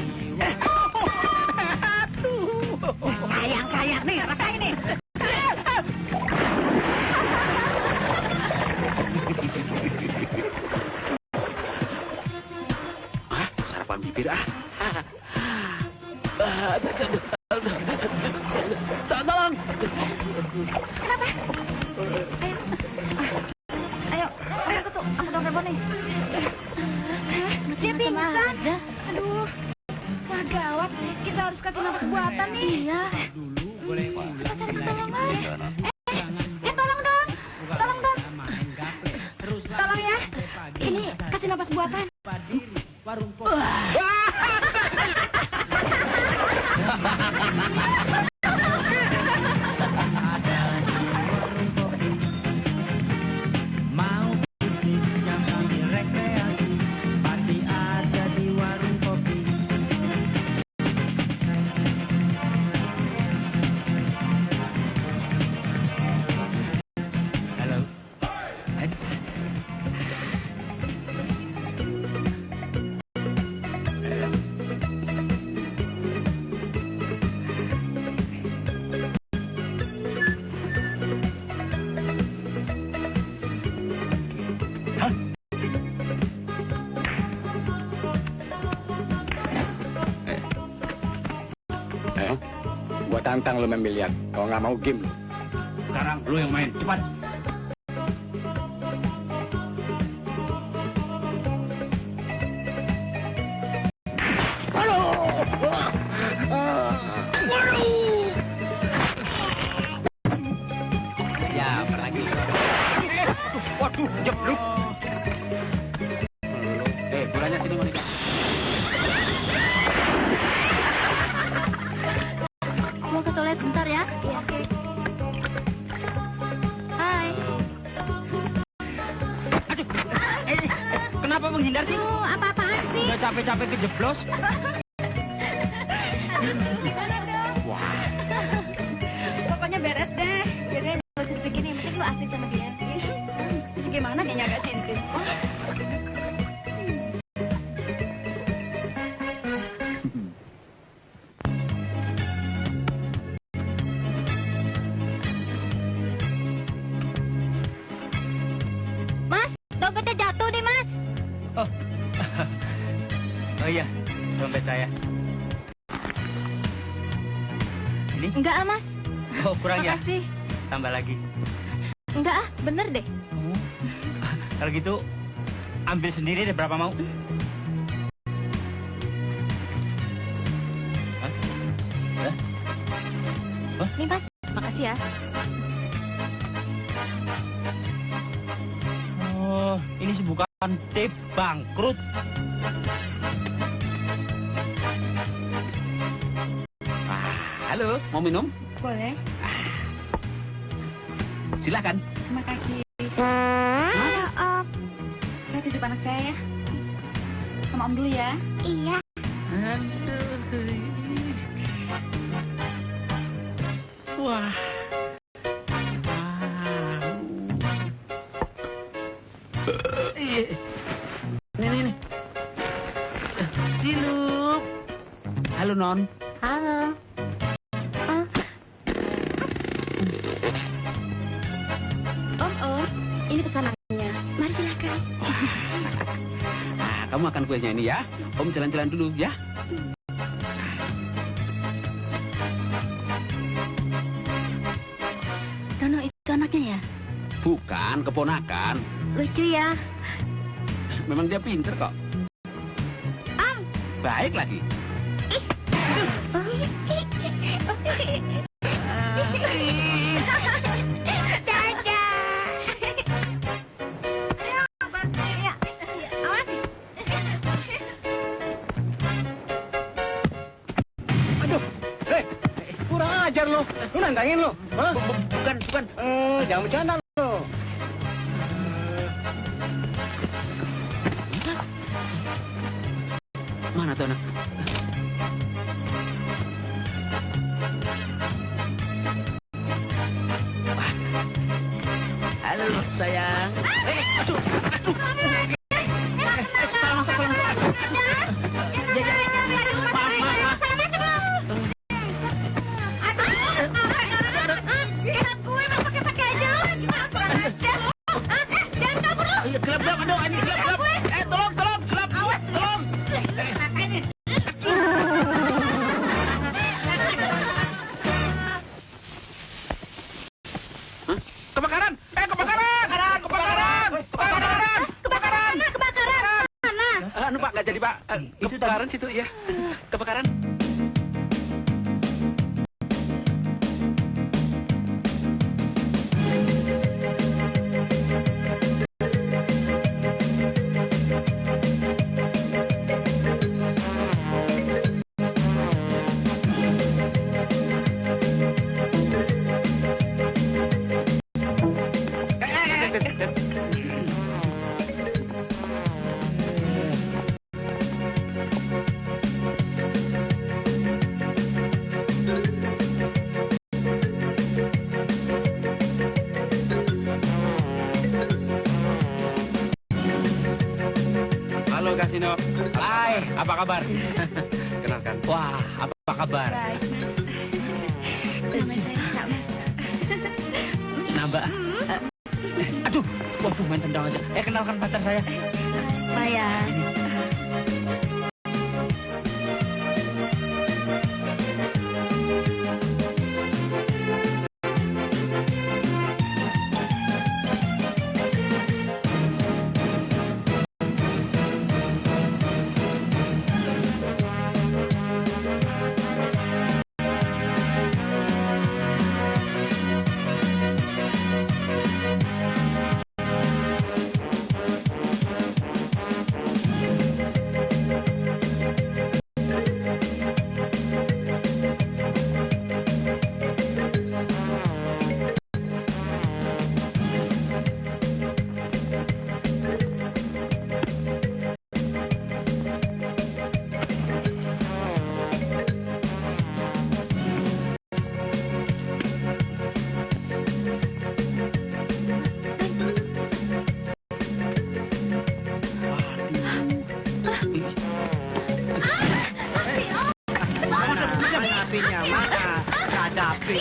Sayang nih, rasain nih. Sarapan bibir ah. Tolong. Ayo ke tuh, aku dokter Boni. Dia pingsan. Aduh, wah gawat. Kita harus kasih nafas buatan nih. Iya. Dulu boleh pulang di lain malam. Tolong dong. Tolong dong. Main gaple. Terus Tolong ya. sampai pagi. Ini kasih nafas buatan. Lupa diri warung kopi. Mau bisnis yang sambil rekreasi pasti ada di warung kopi. Halo. Gua tantang lu main biliar. Kalau nggak mau game lu. Sekarang lu yang main, cepat. Ya, apa lagi? Waduh, jeblok. Bolanya sini Monica. Mau ke toilet sebentar ya? Iya. Kenapa menghindar sih? Oh, apa-apaan sih? Udah capek-capek kejeblos. Wah. Pokoknya beres deh. Jadi lo begini, yang penting lo asik sama dia. Terus gimana dia nyaga cincin? Mas, dompetnya jatuh deh, Mas. Oh iya, dompet saya. Ini? Enggak, ah, Mas. Oh, kurang ya? Makasih. Tambah lagi. Enggak, ah, bener deh. Kalau gitu, ambil sendiri deh berapa mau. Hah? Hah? Hah? Nih, Mas. Makasih ya. Oh, ini sih bukan tip bangkrut. Halo, mau minum? Boleh. Silakan. Terima kasih. Maaf. Saya titip anak saya ya. Sama Om dulu ya. Iya. Wah. Nih. Cilup. Halo, Non. Halo. Om, ini pesanannya. Mari silakan. Kamu makan kuenya ini ya. Om jalan-jalan dulu ya. Nono itu anaknya ya? Bukan, keponakan. Lucu ya. Memang dia pinter kok. Baik lagi. Aduh, kurang ajar lo. Lu nantangin lo. Hah? Bukan. Jangan bercanda lo. Mana tuh anak? Halo, sayang. Aduh. Gelap, aduh, ini gelap. Tolong, gelap. Tolong. Kebakaran! Mana? Anu Pak, nggak jadi Pak. Kebakaran situ ya. Kebakaran. Halo Kasino. Hai, apa kabar? Kenalkan. Wah, apa kabar? Baik. Nama saya Kak Mas. Nambah. Aduh, waduh main tendang aja. Kenalkan pacar saya. Bayar. Ini. Mana pinjam apinya? Mana? Gak ada api.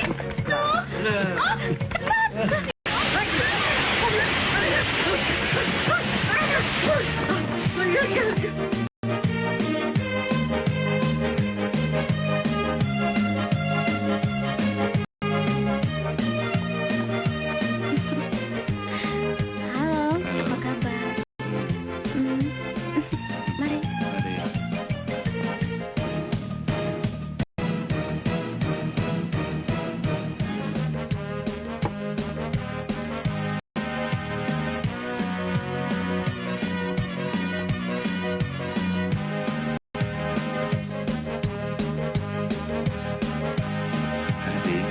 Halo, apa kabar? Mari. Kasih.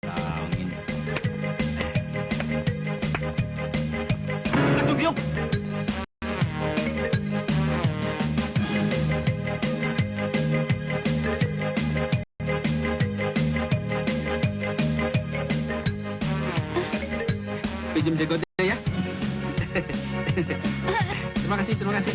Angin. Aduh, Biong. Pinjam jengotnya ya. Terima kasih, terima kasih.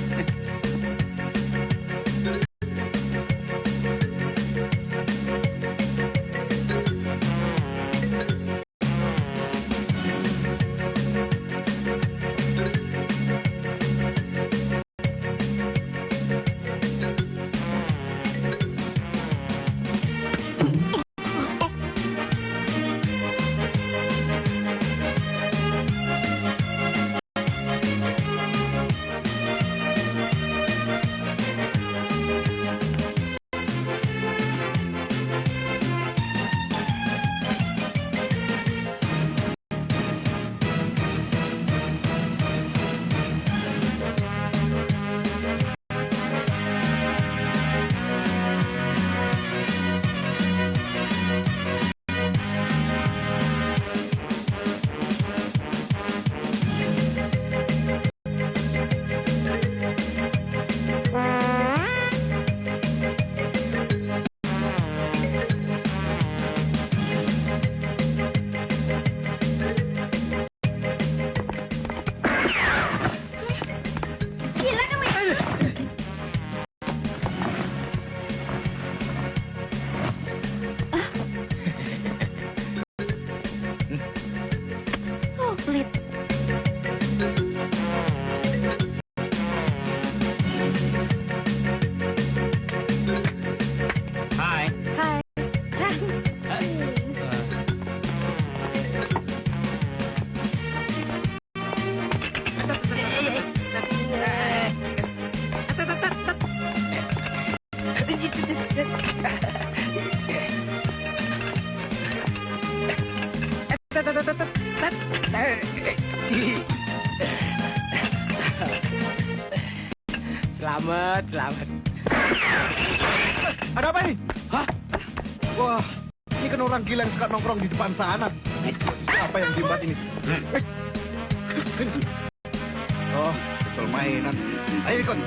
Oh, pelit. Hai. Hai. Selamat, selamat. Ada apa ini? Hah? Wah, ini kan orang gila yang suka nongkrong di depan sana. Siapa yang diembat ini? Sini. Oh, pistol mainan. Ayo ikut.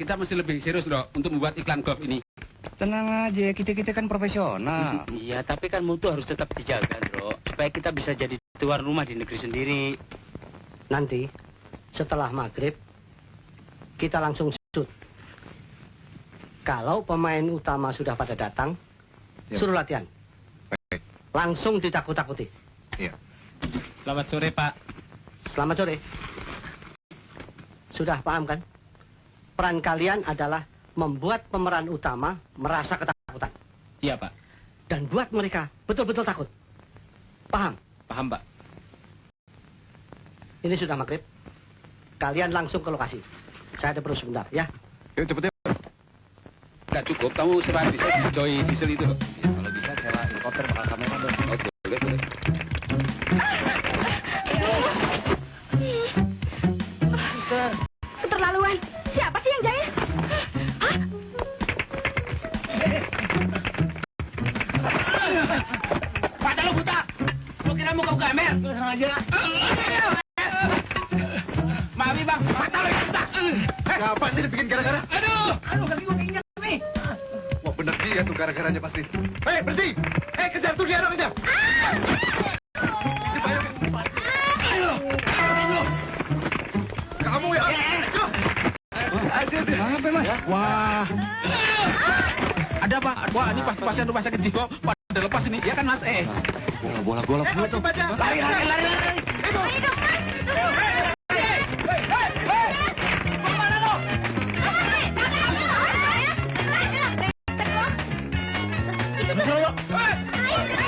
Kita mesti lebih serius, Bro, untuk membuat iklan golf ini. Tenang aja, kita kan profesional. Iya, tapi kan mutu harus tetap dijaga, Bro. Supaya kita bisa jadi tuan rumah di negeri sendiri. Nanti, setelah maghrib, kita langsung shoot. Kalau pemain utama sudah pada datang, suruh latihan. Baik. Langsung ditakut-takuti. Iya. Selamat sore, Pak. Selamat sore. Sudah paham kan? Peran kalian adalah membuat pemeran utama merasa ketakutan. Iya, Pak. Dan buat mereka betul-betul takut. Paham? Paham, Pak. Ini sudah maghrib. Kalian langsung ke lokasi. Saya ada perlu sebentar, ya. Yuk cepet yuk. Nggak cukup, kamu sewa diesel itu. Kalau bisa sewa helikopter bakal kamera dong. Oh, boleh, boleh. Mata lo buta. Lu kira muka gamer? Sengaja. Mami bang, mata lo yang buta. Siapa sih dibikin gara-gara? Aduh, kaki gue keinjak nih. Wah bener dia tuh gara-garanya pasti. Hei berhenti! Hei kejar tuh dia orangnya! Kamu ya? Apa mas? Wah. Ada apa? Wah ini pasien rumah sakit jiwa pada lepas ini, ya kan mas? Bola dulu tuh. Lari.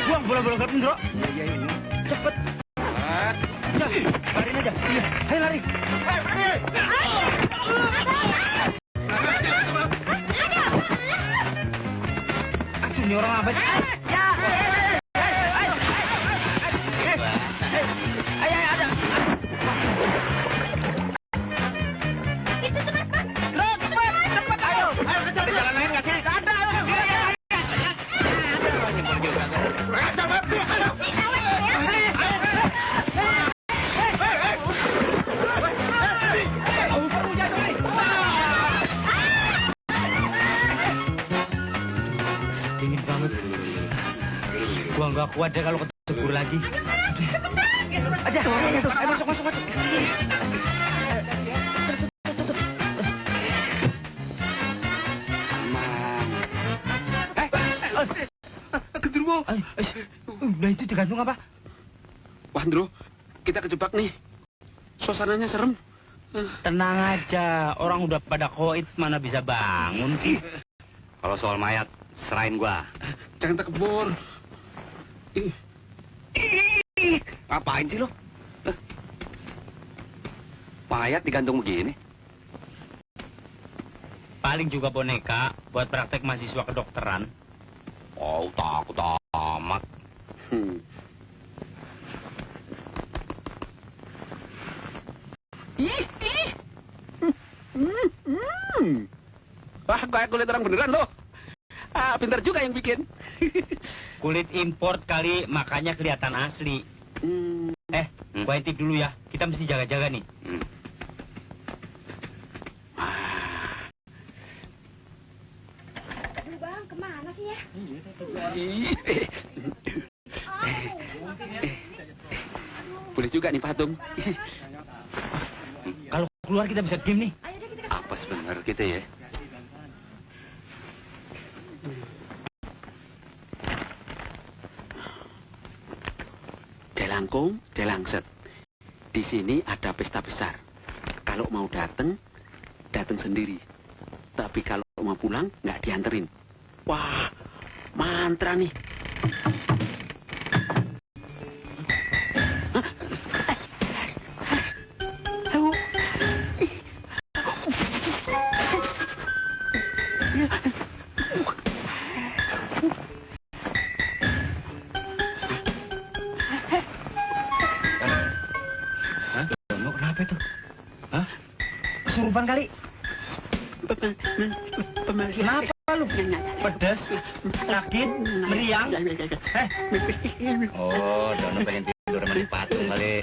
Buang bola-bola ke Indro. Iya ini. Cepet. Ya, lariin aja. Iya, ayo lari. Aduh, ini orang apa sih? Ayo, ada. Cepet, ayo. Ayo kejar. Ada jalan lain nggak sih? Ada. Dingin banget. Gua nggak kuat deh kalau kecebur lagi. Aja, ayo masuk. Gendruwo. Nah itu digantung apa? Wah Ndro, kita kejebak nih. Suasananya serem. Tenang aja, orang udah pada koit mana bisa bangun sih. Kalau soal mayat, serahin gua. Jangan tekebur. Ngapain sih lo? Mayat digantung begini. Paling juga boneka buat praktek mahasiswa kedokteran. Oh, takut amat. Wah, kayak kulit orang beneran loh. Pintar juga yang bikin. Kulit import kali, makanya kelihatan asli. Gua intip dulu ya. Kita mesti jaga-jaga nih. Aduh bang, kemana sih ya? Boleh juga nih patung. Kalau keluar kita bisa diem nih. Apa sebenarnya kita ya? Delangkung, delangset. Di sini ada pesta besar. Kalau mau datang sendiri. Tapi kalau mau pulang, nggak dianterin. Wah, mantra nih. Kenapa itu? Hah? Kesurupan kali? Kenapa lu? Pedas? Sakit? Meriang? Oh, Dono pengen tidur sama di patung kali.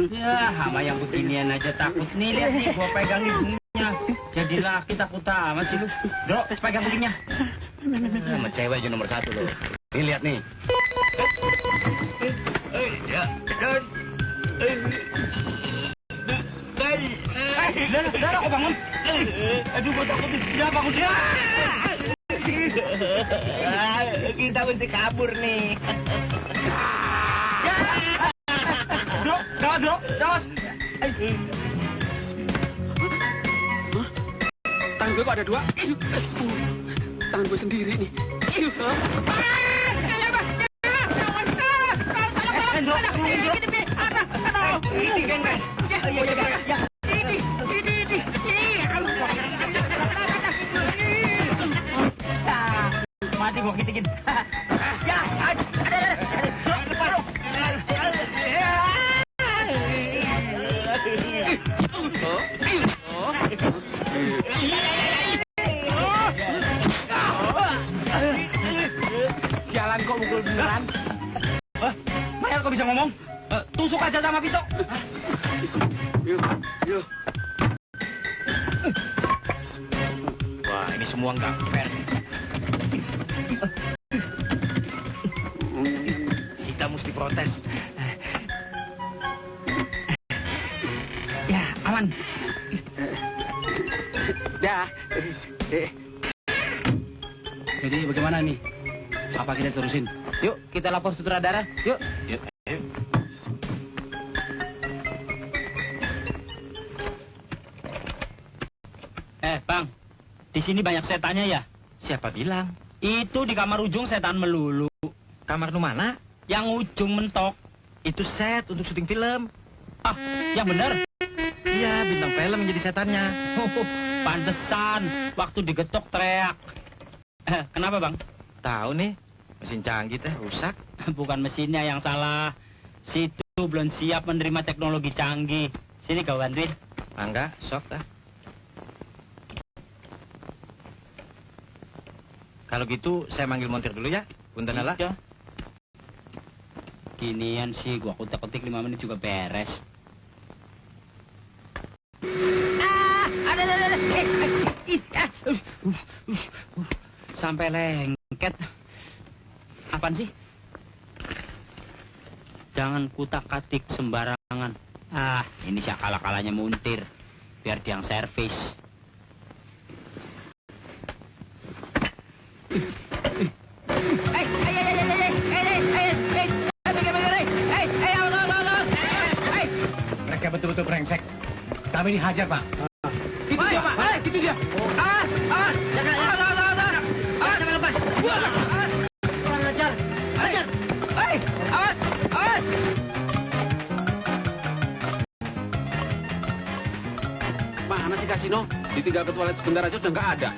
Ya, sama yang beginian aja takut. Nih, lihat nih, gua pegang hidungnya. Jadi laki takut amat sih lu. Dok, pegang hidungnya. Sama cewek aja nomor 1 lo. Nih, lihat nih. Dara, kok bangun? Aduh, gua takut. Ya, bangun dia. Kita mesti kabur nih. Dok, terus. Tangan gue kok ada 2? Tangan gue sendiri nih. Mati gua kitikin. Ya, Jalan kok mukul beneran. Mayal kok bisa ngomong? Tusuk aja sama pisau. Yuk, yuk. Wah, ini semua nggak fair. Kita mesti protes. Ya, aman. Ya. Jadi bagaimana nih? Apa kita terusin? Yuk, kita lapor sutradara. Yuk. Yuk. Bang. Di sini banyak setannya ya? Siapa bilang? Itu di kamar ujung setan melulu. Kamar nu mana? Yang ujung mentok. Itu set untuk syuting film. Ah, yang bener. Iya, bintang film yang jadi setannya. Pantesan. Waktu digetok teriak. Kenapa bang? Tahu nih, mesin canggih teh rusak. Bukan mesinnya yang salah. Situ belum siap menerima teknologi canggih. Sini kau bantuin. Enggak, sok dah. Kalau gitu, saya manggil montir dulu ya. Punten ala. Iya. Ginian sih, gua kutek-kutik 5 menit juga beres. Sampai lengket. Apaan sih? Jangan kutak-katik sembarangan. Ah, ini siakala-kalanya muntir. Biar dia yang servis. Mereka betul-betul brengsek. Kami dihajar, Pak. Itu dia, Pak. Itu dia. Awas, awas. Jangan, awas, jangan lepas. Awas. Kurang ajar. Ajar. Hei, awas, awas. Mana sih kasino? Ditinggal ke toilet sebentar aja udah nggak ada.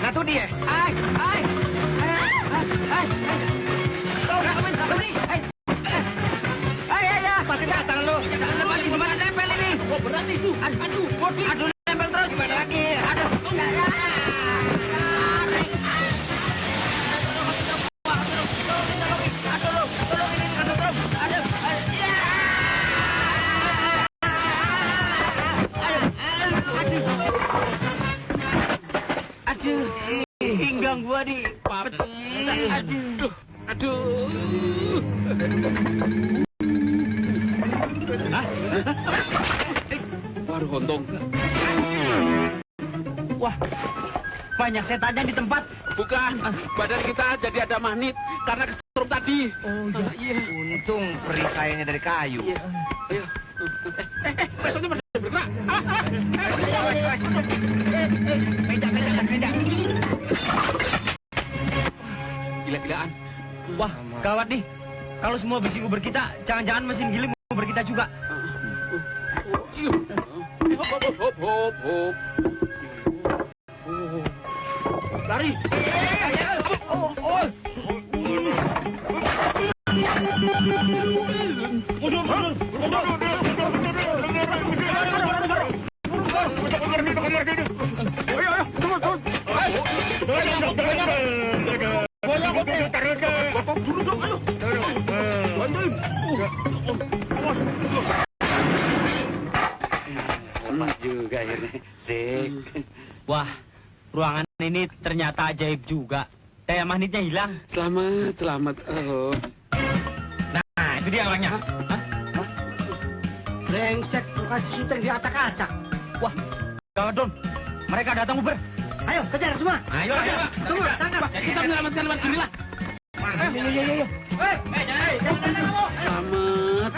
Nah tuh dia. Ay. Pasti datang lu. Gimana nempel ini? Oh berat itu. Aduh, nempel terus. Gimana lagi? Aduh. Aduh, pinggang gua di papet. Aduh. Waduh, untung. Wah, banyak setannya di tempat. Bukan, badan kita jadi ada magnet karena kesetrum tadi. Oh iya. Untung perikaiannya dari kayu. Iya. Ayo. Besoknya pada bergerak. Beda. Gila-gilaan. Wah, gawat nih. Kalau semua besi Uber kita, jangan-jangan mesin giling Uber kita juga. Hop. Lari. Juga akhirnya. Sik. Wah, ruangan ini ternyata ajaib juga. Kayak magnetnya hilang. Selamat. Oh. Nah, itu dia orangnya. Brengsek, lu kasih syuting di acak-acak. Wah, gawat Don. Mereka datang Uber. Ayo, kejar semua. Ayo. Semua, tangkap. Kita menyelamatkan teman diri lah. Iya. Selamat.